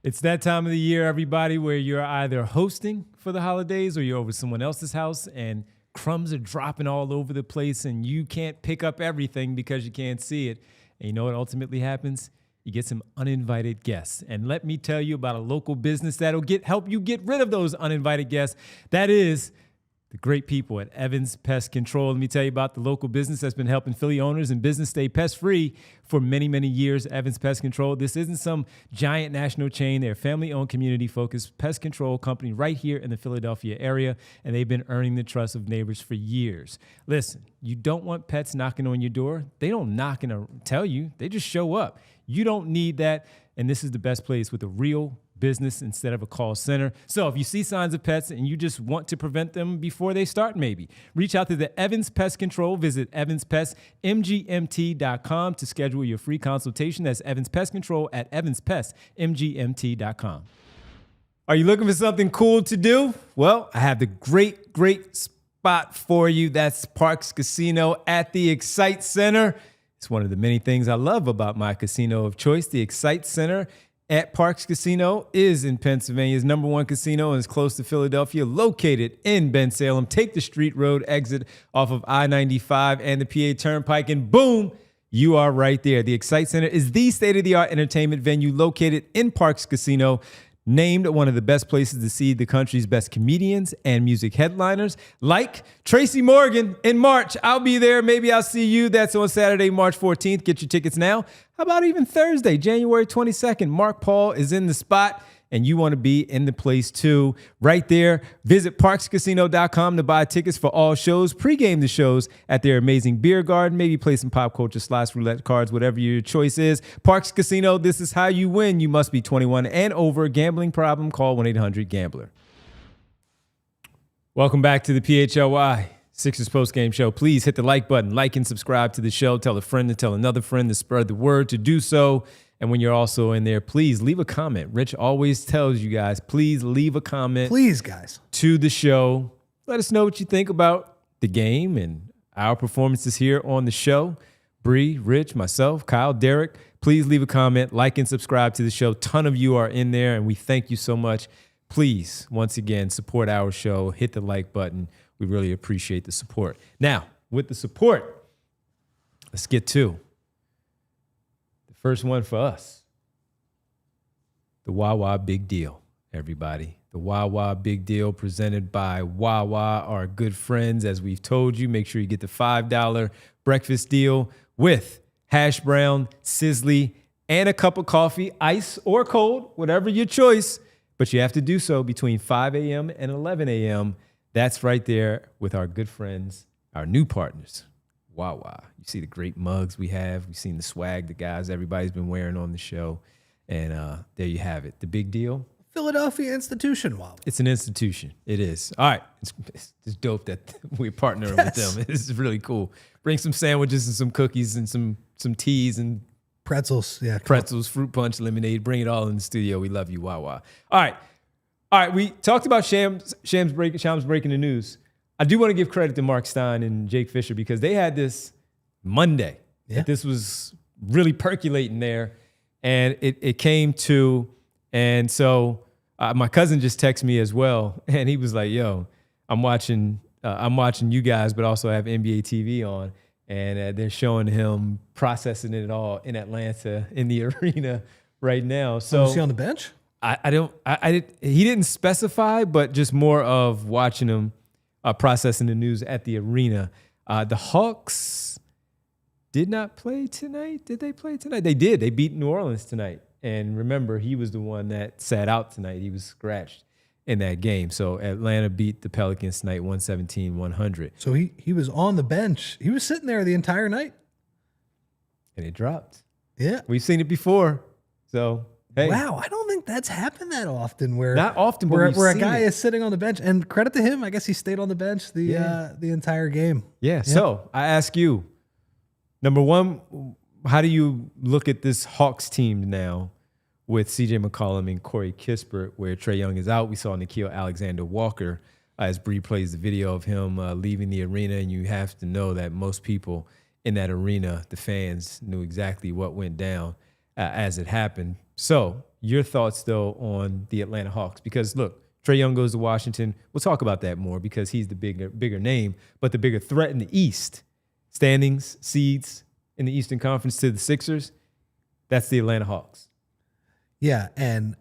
It's that time of the year, everybody, where you're either hosting for the holidays or you're over someone else's house and crumbs are dropping all over the place and you can't pick up everything because you can't see it. And you know what ultimately happens? You get some uninvited guests. And let me tell you about a local business that'll help you get rid of those uninvited guests. That is the great people at Evans Pest Control. Let me tell you about the local business that's been helping Philly owners and business stay pest-free for many, many years. Evans Pest Control. This isn't some giant national chain. They're a family-owned, community-focused pest control company right here in the Philadelphia area, and they've been earning the trust of neighbors for years. Listen, you don't want pets knocking on your door. They don't knock and tell you. They just show up. You don't need that, and this is the best place with a real business instead of a call center. So if you see signs of pets and you just want to prevent them before they start, maybe reach out to the Evans Pest Control. Visit evanspestmgmt.com to schedule your free consultation. That's Evans Pest Control at evanspestmgmt.com. Are you looking for something cool to do? Well, I have the great spot for you. That's Parks Casino at the Excite Center. It's one of the many things I love about my casino of choice. The Excite Center at Parks Casino is in Pennsylvania's #1 casino and is close to Philadelphia, located in Bensalem. Take the Street Road exit off of I-95 and the PA Turnpike, and boom, you are right there. The Excite Center is the state-of-the-art entertainment venue located in Parks Casino, named one of the best places to see the country's best comedians and music headliners, like Tracy Morgan in March. I'll be there. Maybe I'll see you. That's on Saturday, March 14th. Get your tickets now. How about even Thursday, January 22nd? Mark Paul is in the spot, and you want to be in the place too. Right there. Visit parkscasino.com to buy tickets for all shows. Pre-game the shows at their amazing beer garden. Maybe play some pop culture slots, roulette cards, whatever your choice is. Parks Casino, this is how you win. You must be 21 and over. Gambling problem? Call 1-800-GAMBLER. Welcome back to the PHLY Sixers postgame show. Please hit the like button, like and subscribe to the show. Tell a friend to tell another friend to spread the word to do so. And when you're also in there, please leave a comment. Rich always tells you guys, please leave a comment. Please, guys. To the show. Let us know what you think about the game and our performances here on the show. Bree, Rich, myself, Kyle, Derek, please leave a comment, like and subscribe to the show. Ton of you are in there, and we thank you so much. Please, once again, support our show. Hit the like button. We really appreciate the support. Now, with the support, let's get to the first one for us. The Wawa Big Deal, everybody. The Wawa Big Deal presented by Wawa, our good friends. As we've told you, make sure you get the $5 breakfast deal with hash brown, sizzly, and a cup of coffee, ice or cold, whatever your choice. But you have to do so between 5 a.m. and 11 a.m. That's right there with our good friends, our new partners, Wawa. You see the great mugs we have. We've seen the swag the guys, everybody's been wearing on the show. And there you have it. The big deal. Philadelphia institution, Wawa. It's an institution. It is. All right. It's dope that we're partnering with them. It's really cool. Bring some sandwiches and some cookies and some teas and Pretzels. Yeah. pretzels, fruit punch, lemonade. Bring it all in the studio. We love you, Wawa. All right. We talked about Shams breaking the news. I do want to give credit to Mark Stein and Jake Fisher because they had this Monday. Yeah. That this was really percolating there, and it came to, and so my cousin just texted me as well, and he was like, "Yo, I'm watching you guys, but also have NBA TV on, and they're showing him processing it all in Atlanta in the arena right now." So is he on the bench? He didn't specify, but just more of watching him processing the news at the arena. The Hawks did not play tonight. Did they play tonight? They did. They beat New Orleans tonight. And remember, he was the one that sat out tonight. He was scratched in that game. So Atlanta beat the Pelicans tonight 117-100. So he was on the bench. He was sitting there the entire night. And it dropped. Yeah. We've seen it before. So, hey. Wow, I don't think that's happened that often. Not often, but where a seen guy it. is sitting on the bench. And credit to him, I guess he stayed on the bench the entire game. Yeah. So I ask you, number one, how do you look at this Hawks team now with C.J. McCollum and Corey Kispert, where Trae Young is out? We saw Nickeil Alexander-Walker as Bree plays the video of him leaving the arena, and you have to know that most people in that arena, the fans, knew exactly what went down as it happened. So your thoughts, though, on the Atlanta Hawks? Because, look, Trae Young goes to Washington. We'll talk about that more because he's the bigger name, but the bigger threat in the East, standings, seeds in the Eastern Conference to the Sixers, that's the Atlanta Hawks. Yeah, and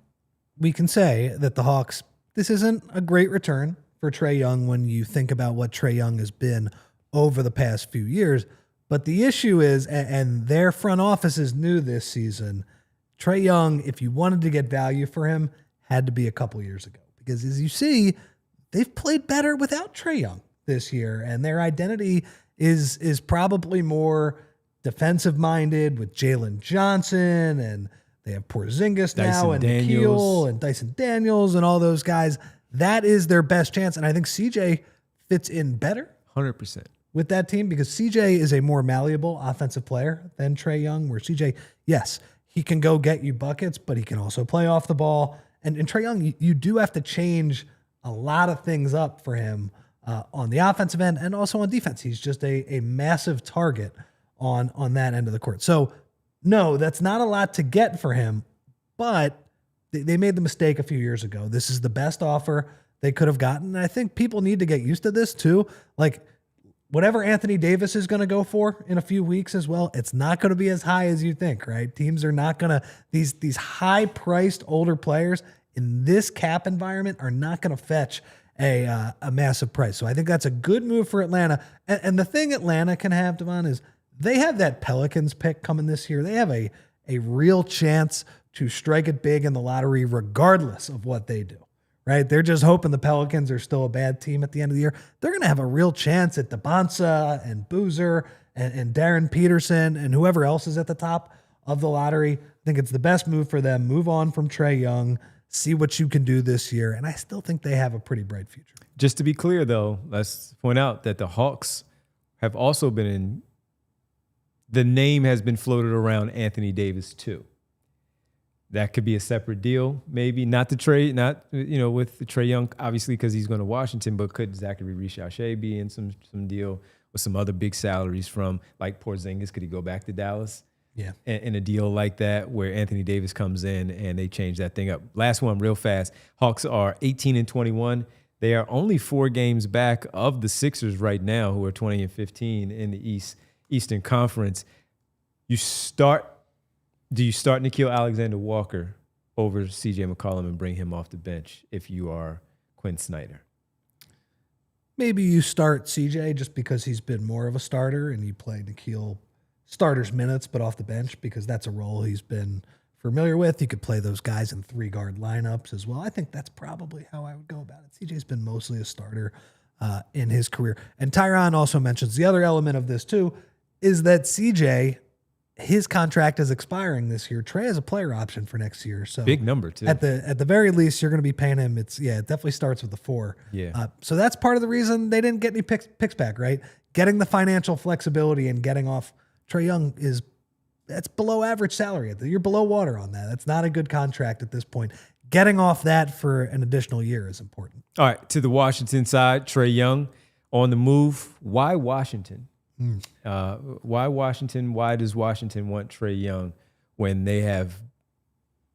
we can say that the Hawks, this isn't a great return for Trae Young when you think about what Trae Young has been over the past few years. But the issue is, and their front offices knew this season, Trae Young, if you wanted to get value for him, had to be a couple years ago. Because as you see, they've played better without Trae Young this year, and their identity is probably more defensive-minded with Jalen Johnson, and they have Porzingis now, and Nickeil, and Dyson Daniels, and all those guys. That is their best chance, and I think CJ fits in better 100% with that team because CJ is a more malleable offensive player than Trae Young, where CJ, yes, he can go get you buckets, but he can also play off the ball. And Trae Young, you do have to change a lot of things up for him on the offensive end and also on defense. He's just a massive target on that end of the court. So, no, that's not a lot to get for him, but they made the mistake a few years ago. This is the best offer they could have gotten. And I think people need to get used to this too. Like, whatever Anthony Davis is going to go for in a few weeks as well, it's not going to be as high as you think, right? Teams are not going to, these high-priced older players in this cap environment are not going to fetch a massive price. So I think that's a good move for Atlanta. And the thing Atlanta can have, Devon, is they have that Pelicans pick coming this year. They have a real chance to strike it big in the lottery regardless of what they do. Right? They're just hoping the Pelicans are still a bad team at the end of the year. They're going to have a real chance at DeBonsa and Boozer and Darren Peterson and whoever else is at the top of the lottery. I think it's the best move for them. Move on from Trae Young. See what you can do this year. And I still think they have a pretty bright future. Just to be clear, though, let's point out that the Hawks have also been in – the name has been floated around Anthony Davis, too. That could be a separate deal, maybe. Not the trade, not, with the Trae Young, obviously, because he's going to Washington, but could Zachary Richardson be in some deal with some other big salaries from, like Porzingis? Could he go back to Dallas? Yeah. In a deal like that where Anthony Davis comes in and they change that thing up. Last one, real fast. Hawks are 18-21. They are only 4 games back of the Sixers right now, who are 20-15 in the Eastern Conference. Do you start Nickeil Alexander-Walker over C.J. McCollum and bring him off the bench if you are Quinn Snyder? Maybe you start CJ just because he's been more of a starter and you play Nickeil starters minutes but off the bench because that's a role he's been familiar with. You could play those guys in 3-guard lineups as well. I think that's probably how I would go about it. CJ's been mostly a starter in his career. And Tyron also mentions the other element of this too is that CJ, his contract is expiring this year. Trae has a player option for next year. So big number too. At the very least, you're going to be paying him. It definitely starts with the 4. Yeah. So that's part of the reason they didn't get any picks back, right? getting the financial flexibility and getting off Tre Young that's below average salary. You're below water on that. That's not a good contract at this point. Getting off that for an additional year is important. All right, to the Washington side, Tre Young on the move. Why Washington? Why Washington? Why does Washington want Tre Young when they have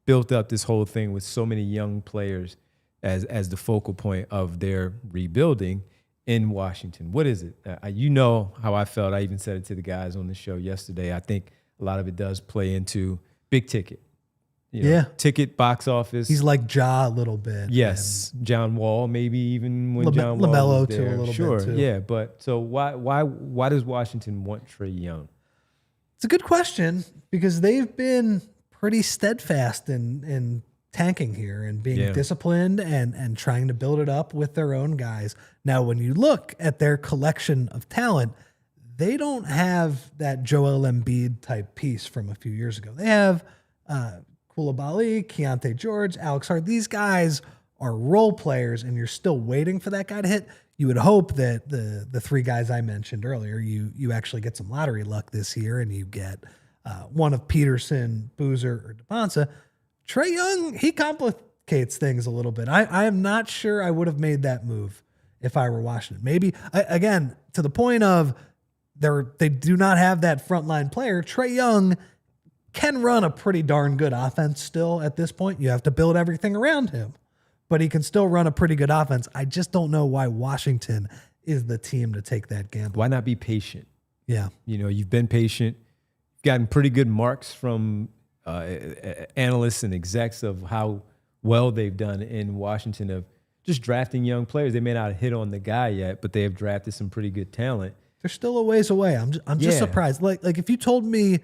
built up this whole thing with so many young players as the focal point of their rebuilding in Washington? What is it? You know how I felt. I even said it to the guys on the show yesterday. I think a lot of it does play into big ticket. Ticket, box office. He's like Ja a little bit. Yes, John Wall, maybe even when John Wall LaMelo was there. too, a little sure, bit too. Yeah, but so why does Washington want Tre Young? It's a good question because they've been pretty steadfast in tanking here and being disciplined and trying to build it up with their own guys. Now, when you look at their collection of talent, they don't have that Joel Embiid type piece from a few years ago. They have Coulibaly, Keontae George, Alex Hart. These guys are role players, and you're still waiting for that guy to hit. You would hope that the three guys I mentioned earlier, you actually get some lottery luck this year, and you get one of Peterson, Boozer, or DePonsa. Tre Young, he complicates things a little bit. I am not sure I would have made that move if I were Washington. Maybe, again, to the point of they do not have that frontline player. Tre Young can run a pretty darn good offense still at this point. You have to build everything around him, but he can still run a pretty good offense. I just don't know why Washington is the team to take that gamble. Why not be patient? Yeah. You've been patient. You've gotten pretty good marks from analysts and execs of how well they've done in Washington of just drafting young players. They may not hit on the guy yet, but they have drafted some pretty good talent. They're still a ways away. I'm just surprised. Like if you told me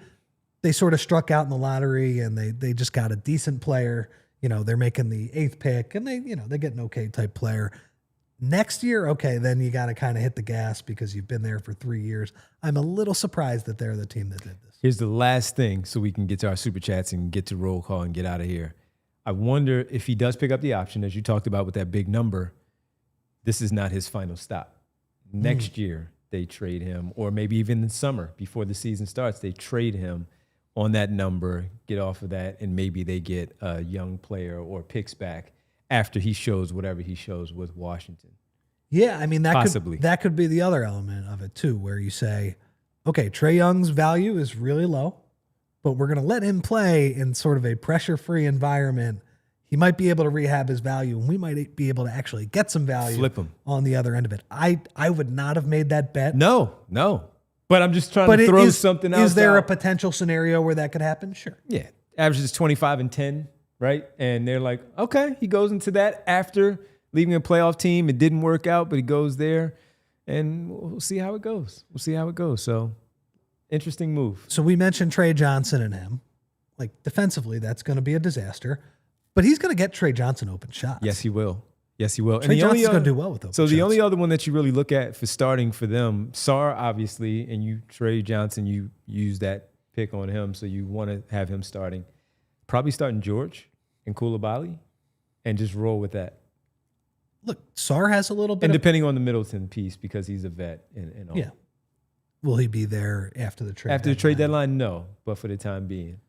they sort of struck out in the lottery and they just got a decent player, they're making the 8th pick and they get an okay type player. Next year, okay, then you got to kind of hit the gas because you've been there for 3 years. I'm a little surprised that they're the team that did this. Here's the last thing so we can get to our super chats and get to roll call and get out of here. I wonder if he does pick up the option, as you talked about with that big number, this is not his final stop. Next year, they trade him, or maybe even in the summer before the season starts, they trade him on that number, get off of that, and maybe they get a young player or picks back after he shows whatever he shows with Washington. Yeah, I mean, Possibly. that could be the other element of it too, where you say, okay, Tre Young's value is really low, but we're going to let him play in sort of a pressure-free environment. He might be able to rehab his value, and we might be able to actually get some value Flip him on the other end of it. I would not have made that bet. No. But I'm just trying to throw something else. Is there a potential scenario where that could happen? Sure. Yeah. Averages 25 and 10, right? And they're like, okay, he goes into that after leaving a playoff team. It didn't work out, but he goes there, and we'll see how it goes. So, interesting move. So we mentioned Tre Johnson and him. Like, defensively, that's going to be a disaster. But he's going to get Tre Johnson open shots. Yes, he will. Tre Johnson's going to do well with open shots. So the only other one that you really look at for starting for them, Sarr, obviously, and Tre Johnson, you use that pick on him, so you want to have him starting. Probably starting George and Coulibaly and just roll with that. Look, Sarr has a little bit. And depending on the Middleton piece, because he's a vet and all. Yeah. Will he be there after the trade? After the trade deadline, no. But for the time being.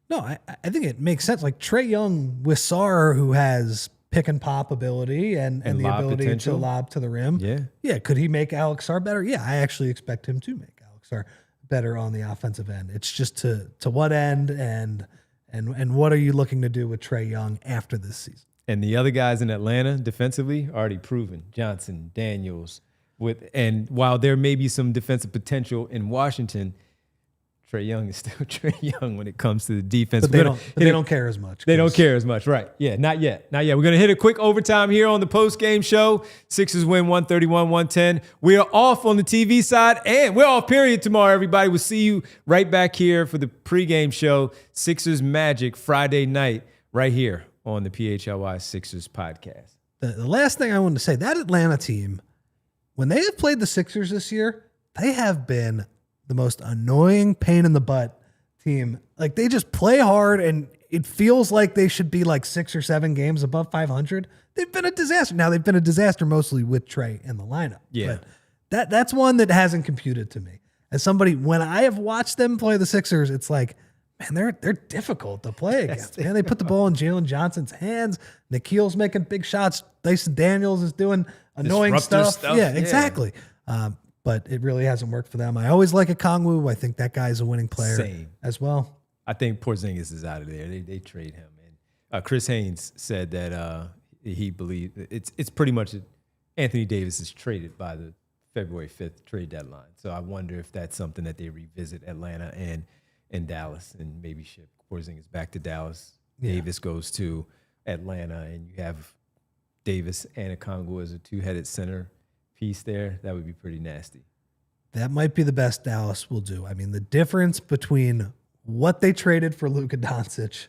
No, I think it makes sense. Like Tre Young with Sarr, who has pick and pop ability and the ability potential to lob to the rim. Yeah. Could he make Alex Sarr better? Yeah, I actually expect him to make Alex Sarr better on the offensive end. It's just to what end and what are you looking to do with Tre Young after this season? And the other guys in Atlanta defensively already proven. Johnson, Daniels, and while there may be some defensive potential in Washington, Tre Young is still Tre Young when it comes to the defense. But they don't care as much. They don't care as much, right? Yeah, not yet. We're going to hit a quick overtime here on the post-game show. Sixers win 131-110. We are off on the TV side, and we're off period tomorrow, everybody. We'll see you right back here for the pregame show, Sixers Magic, Friday night, right here on the PHLY Sixers podcast. The last thing I wanted to say, that Atlanta team, when they have played the Sixers this year, they have been the most annoying pain in the butt team. Like, they just play hard, and it feels like they should be like 6 or 7 games above 500. They've been a disaster. Now, they've been a disaster mostly with Tre in the lineup. Yeah. But That's one that hasn't computed to me. As somebody, when I have watched them play the Sixers, it's like, man, they're difficult to play against. Man, they put the ball in Jalen Johnson's hands. Nikhil's making big shots. Dyson Daniels is doing annoying stuff. Yeah, exactly. But it really hasn't worked for them. I always like Okongwu. I think that guy's a winning player as well. I think Porzingis is out of there. They trade him. And Chris Haynes said that he believes it's pretty much Anthony Davis is traded by the February 5th trade deadline. So I wonder if that's something that they revisit Atlanta and Dallas and maybe ship Porzingis back to Dallas. Yeah. Davis goes to Atlanta, and you have Davis and Okongwu as a two-headed center piece there. That would be pretty nasty. That might be the best Dallas will do. I mean, the difference between what they traded for Luka Doncic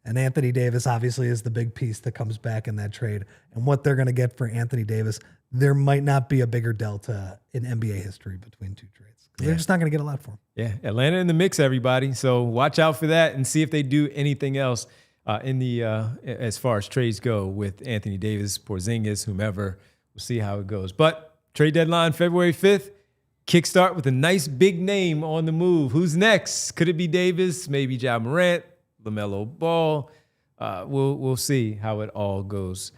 and Anthony Davis obviously is the big piece that comes back in that trade, and what they're going to get for Anthony Davis, there might not be a bigger delta in NBA history between two trades. They're just not going to get a lot for him. Yeah, Atlanta in the mix, everybody. So watch out for that and see if they do anything else in the as far as trades go with Anthony Davis, Porzingis, whomever. We'll see how it goes. But trade deadline February 5th. Kickstart with a nice big name on the move. Who's next? Could it be Davis? Maybe Ja Morant, LaMelo Ball. We'll see how it all goes.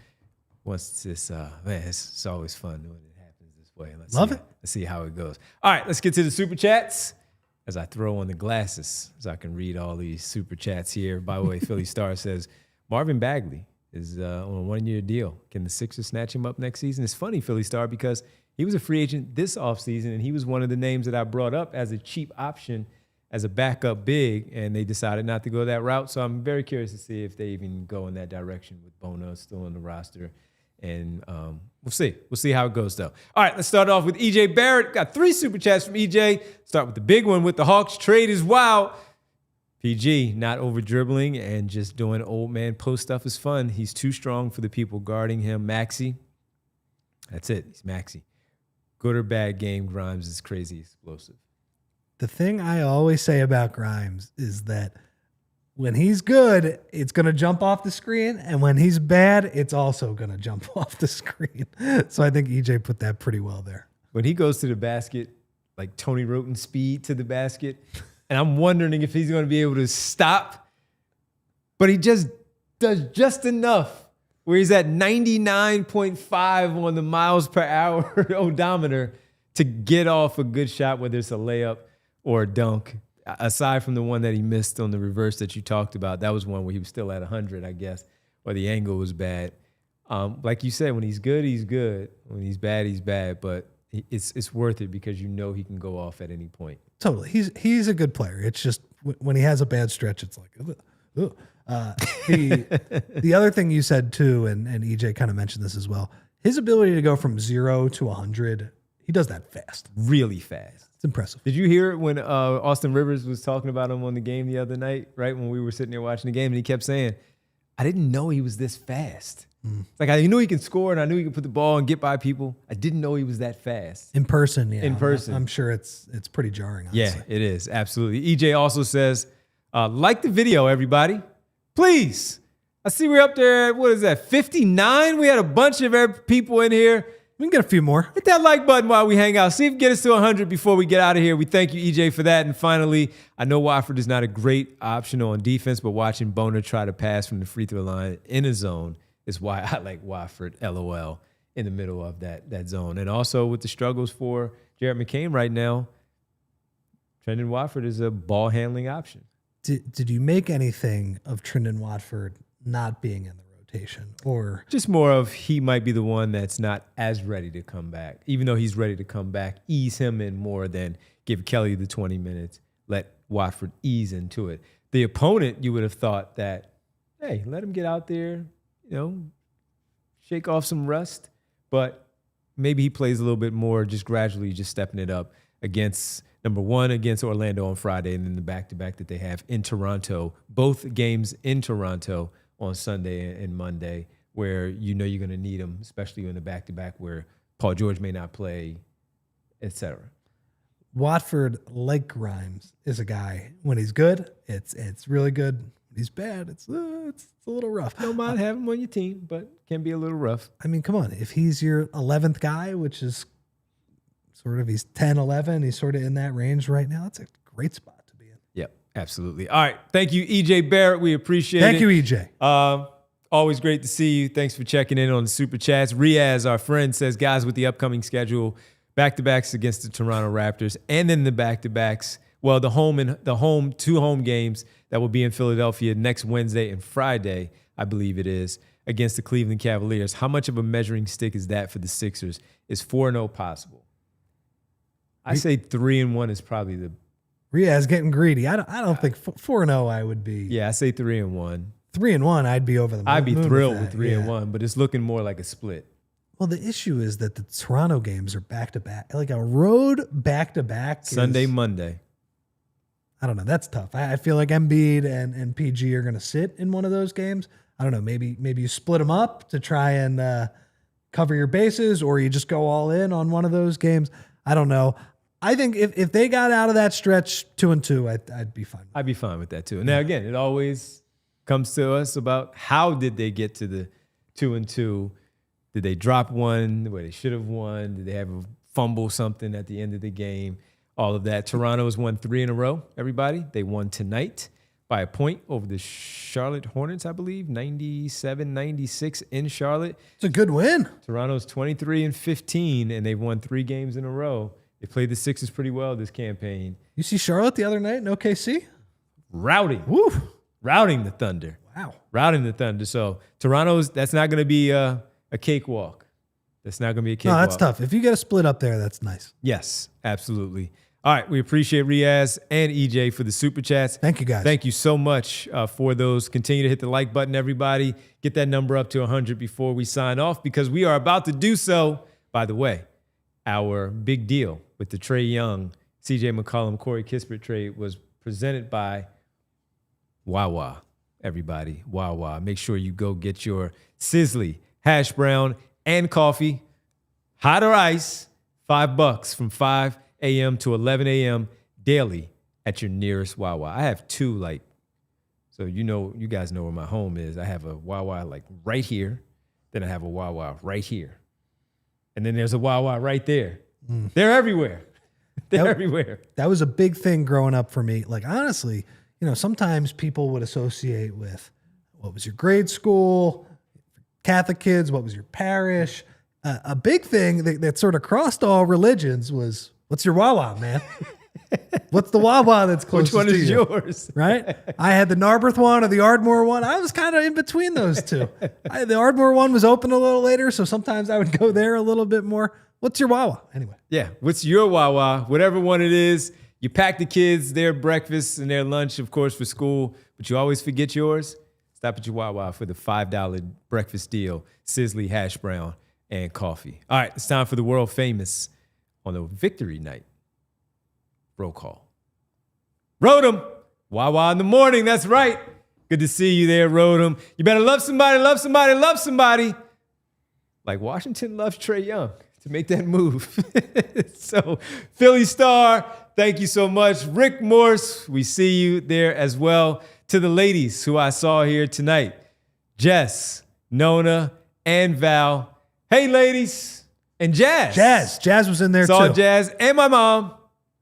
Once this, man, it's always fun when it happens this way. Let's see how it goes. All right, let's get to the Super Chats as I throw on the glasses so I can read all these Super Chats here. By the way, Philly Star says, Marvin Bagley is on a one-year deal. Can the Sixers snatch him up next season? It's funny, Philly Star, because he was a free agent this offseason, and he was one of the names that I brought up as a cheap option as a backup big, and they decided not to go that route. So I'm very curious to see if they even go in that direction with Bona still on the roster. And we'll see. We'll see how it goes, though. All right, let's start off with EJ Barrett. Got 3 Super Chats from EJ. Start with the big one with the Hawks. Trade is wild. PG, not over-dribbling and just doing old man post stuff is fun. He's too strong for the people guarding him. Maxey. That's it. He's Maxey. Good or bad game, Grimes is crazy explosive. The thing I always say about Grimes is that when he's good, it's going to jump off the screen. And when he's bad, it's also going to jump off the screen. So I think EJ put that pretty well there. When he goes to the basket, like Tony Roten speed to the basket, and I'm wondering if he's going to be able to stop, but he just does just enough where he's at 99.5 on the miles per hour odometer to get off a good shot, whether it's a layup or a dunk. Aside from the one that he missed on the reverse that you talked about, that was one where he was still at 100, I guess, or the angle was bad. Like you said, when he's good, he's good. When he's bad, he's bad. But it's worth it because you know he can go off at any point. Totally. He's a good player. It's just when he has a bad stretch, it's like, ugh. The other thing you said too, and EJ kind of mentioned this as well, his ability to go from 0 to 100, he does that fast. Really fast. It's impressive. Did you hear it when Austin Rivers was talking about him on the game the other night, right, when we were sitting there watching the game, and he kept saying, I didn't know he was this fast. It's like, I knew he could score, and I knew he could put the ball and get by people. I didn't know he was that fast. In person, yeah. In person. I'm sure it's pretty jarring, honestly. Yeah, it is. Absolutely. EJ also says, like the video, everybody. Please. I see we're up there at, what is that, 59? We had a bunch of people in here. We can get a few more. Hit that like button while we hang out. See if we can get us to 100 before we get out of here. We thank you, EJ, for that. And finally, I know Wofford is not a great option on defense, but watching Bona try to pass from the free throw line in a zone is why I like Wofford, LOL, in the middle of that zone. And also with the struggles for Jared McCain right now, Trendon Watford is a ball handling option. Did you make anything of Trendon Watford not being in the rotation? Or just more of he might be the one that's not as ready to come back. Even though he's ready to come back, ease him in more than give Kelly the 20 minutes, let Watford ease into it. The opponent, you would have thought that, hey, let him get out there, shake off some rust. But maybe he plays a little bit more, just gradually just stepping it up against, number one, against Orlando on Friday, and then the back-to-back that they have in Toronto. Both games in Toronto on Sunday and Monday, where you know you're going to need them, especially in the back-to-back where Paul George may not play, etc. Watford, like Grimes, is a guy, when he's good, it's really good. When he's bad, it's a little rough. Don't mind having him on your team, but can be a little rough. I mean, come on. If he's your 11th guy, which is sort of. He's 10, 11. He's sort of in that range right now. That's a great spot to be in. Yep, absolutely. All right. Thank you, EJ Barrett. We appreciate it. Thank you, EJ. Always great to see you. Thanks for checking in on the Super Chats. Riaz, our friend, says, guys, with the upcoming schedule, back-to-backs against the Toronto Raptors, and then the back-to-backs, well, the two home games that will be in Philadelphia next Wednesday and Friday, I believe it is, against the Cleveland Cavaliers. How much of a measuring stick is that for the Sixers? Is 4-0 possible? I say 3-1 is probably the... Riaz getting greedy. I don't think 4-0 I would be. Yeah, I say 3-1. 3-1, I'd be over the moon. I'd be thrilled with 3-1, but it's looking more like a split. Well, the issue is that the Toronto games are back-to-back. Like a road back-to-back. Sunday, Monday. I don't know. That's tough. I feel like Embiid and PG are going to sit in one of those games. I don't know. Maybe you split them up to try and cover your bases, or you just go all in on one of those games. I don't know. I think if they got out of that stretch 2-2, I'd be fine. I'd be fine with that too. And now again, it always comes to us about how did they get to the 2-2? Did they drop one where they should have won? Did they have a fumble something at the end of the game? All of that. Toronto has won 3 in a row, everybody. They won tonight by a point over the Charlotte Hornets, I believe, 97-96 in Charlotte. It's a good win. Toronto's 23-15, and they've won 3 games in a row. They played the Sixers pretty well this campaign. You see Charlotte the other night in OKC? Routing. Woo. Routing the Thunder. Wow. Routing the Thunder. So Toronto's, that's not going to be a cakewalk. That's not going to be a cakewalk. No, that's tough. If you get a split up there, that's nice. Yes, absolutely. All right, we appreciate Riaz and EJ for the Super Chats. Thank you, guys. Thank you so much for those. Continue to hit the like button, everybody. Get that number up to 100 before we sign off, because we are about to do so. By the way, our big deal with the Tre Young, CJ McCollum, Corey Kispert trade was presented by Wawa, everybody. Wawa. Make sure you go get your Sizzly, hash brown, and coffee, hot or ice, $5 from 5 a.m. to 11 a.m. daily at your nearest Wawa. I have 2, so you guys know where my home is. I have a Wawa right here, then I have a Wawa right here, and then there's a Wawa right there. They're everywhere. They're everywhere. That was a big thing growing up for me. Honestly, sometimes people would associate with what was your grade school, Catholic kids, what was your parish. A big thing that sort of crossed all religions was, what's your Wawa, man? What's the Wawa that's closest to you? Which one is yours? Right? I had the Narberth one or the Ardmore one. I was kind of in between those two. The Ardmore one was open a little later, so sometimes I would go there a little bit more. What's your Wawa? Anyway. Yeah, what's your Wawa? Whatever one it is. You pack the kids their breakfast and their lunch, of course, for school, but you always forget yours. Stop at your Wawa for the $5 breakfast deal, Sizzly, hash brown, and coffee. All right, it's time for the world famous on the victory night roll call. Rodham, Wawa in the morning, that's right. Good to see you there, Rodham. You better love somebody, love somebody, love somebody. Like Washington loves Tre Young to make that move. So, Philly Star, thank you so much. Rick Morse, we see you there as well. To the ladies who I saw here tonight, Jess, Nona, and Val. Hey, ladies. And Jazz. Jazz was in there saw too. Jazz and my mom.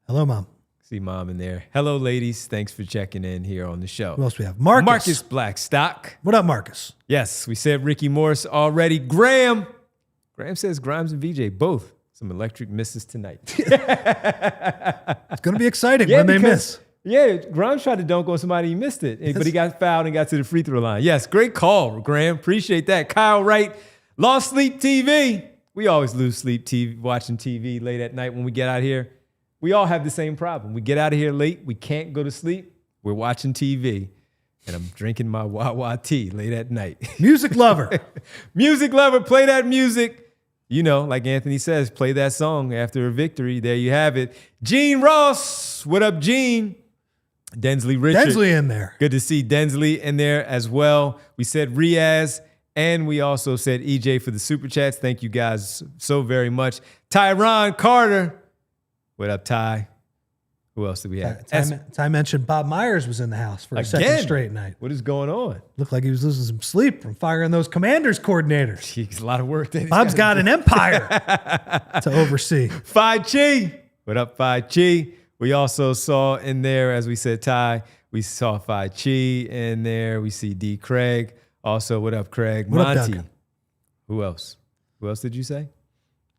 Hello, Mom. See Mom in there. Hello, ladies. Thanks for checking in here on the show. Who else we have? Marcus Blackstock. What up, Marcus? Yes, we said Ricky Morris already. Graham says Grimes and VJ both some electric misses tonight. It's going to be exciting when they miss. Yeah, Grimes tried to dunk on somebody, he missed it, but he got fouled and got to the free throw line. Yes, great call, Graham. Appreciate that. Kyle Wright, lost sleep TV. We always lose sleep TV, watching TV late at night when we get out here. We all have the same problem. We get out of here late. We can't go to sleep. We're watching TV. And I'm drinking my Wawa tea late at night. Music lover. Music lover, play that music. Like Anthony says, play that song after a victory. There you have it. Gene Ross. What up, Gene? Densley Richard. Densley in there. Good to see Densley in there as well. We said Riaz, and we also said EJ for the Super Chats. Thank you guys so very much. Tyron Carter. What up, Ty? Who else did we have? Ty mentioned Bob Myers was in the house for a second straight night. What is going on? Looked like he was losing some sleep from firing those Commanders coordinators. Jeez, a lot of work. Bob's got an empire to oversee. PHLY. What up, PHLY? We also saw in there, as we said, Ty, we saw PHLY in there. We see D. Craig. Also, what up, Craig? What Monty. up, Doug? Who else? Who else did you say?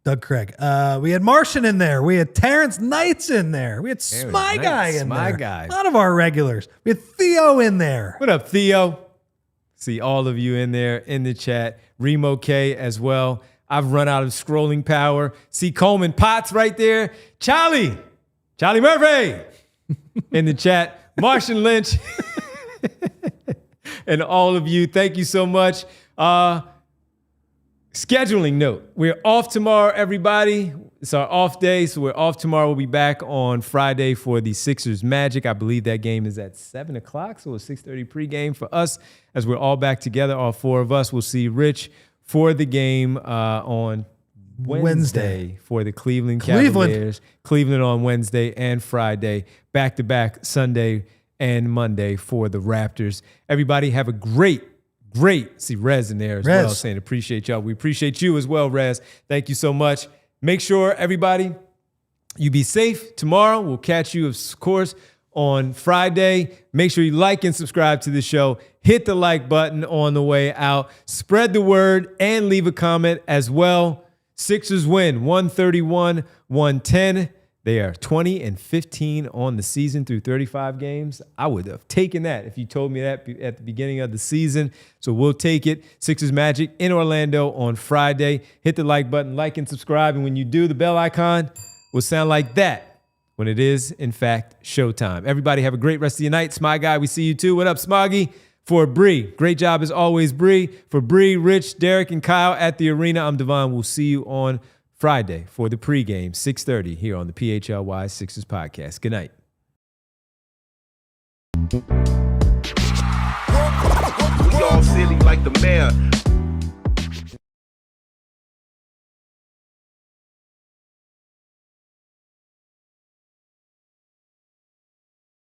Doug Craig. We had Martian in there. We had Terrence Knights in there. We had Smy Guy in there. A lot of our regulars. We had Theo in there. What up, Theo? See all of you in there in the chat. Remo K as well. I've run out of scrolling power. See Coleman Potts right there. Charlie Murphy in the chat. Martian Lynch. And all of you, thank you so much. Scheduling note. We're off tomorrow, everybody. It's our off day, so we're off tomorrow. We'll be back on Friday for the Sixers Magic. I believe that game is at 7 o'clock, so a 6:30 pregame for us as we're all back together, all four of us. We'll see Rich for the game on Wednesday for the Cleveland Cavaliers. Cleveland on Wednesday and Friday. Back-to-back Sunday and Monday for the Raptors. Everybody have a great, see Rez in there as well, saying appreciate y'all. We appreciate you as well, Rez. Thank you so much. Make sure, everybody, you be safe. Tomorrow, we'll catch you, of course, on Friday. Make sure you like and subscribe to the show. Hit the like button on the way out. Spread the word and leave a comment as well. Sixers win 131-110. They are 20-15 on the season through 35 games. I would have taken that if you told me that at the beginning of the season. So we'll take it. Sixers Magic in Orlando on Friday. Hit the like button, like and subscribe. And when you do, the bell icon will sound like that when it is, in fact, showtime. Everybody have a great rest of your night. Smy Guy, we see you too. What up, Smoggy? For Bree, great job as always, Bree. For Bree, Rich, Derek, and Kyle at the arena, I'm Devon. We'll see you on Friday for the pregame, 6:30 here on the PHLY Sixers podcast. Good night. We all silly like the mayor.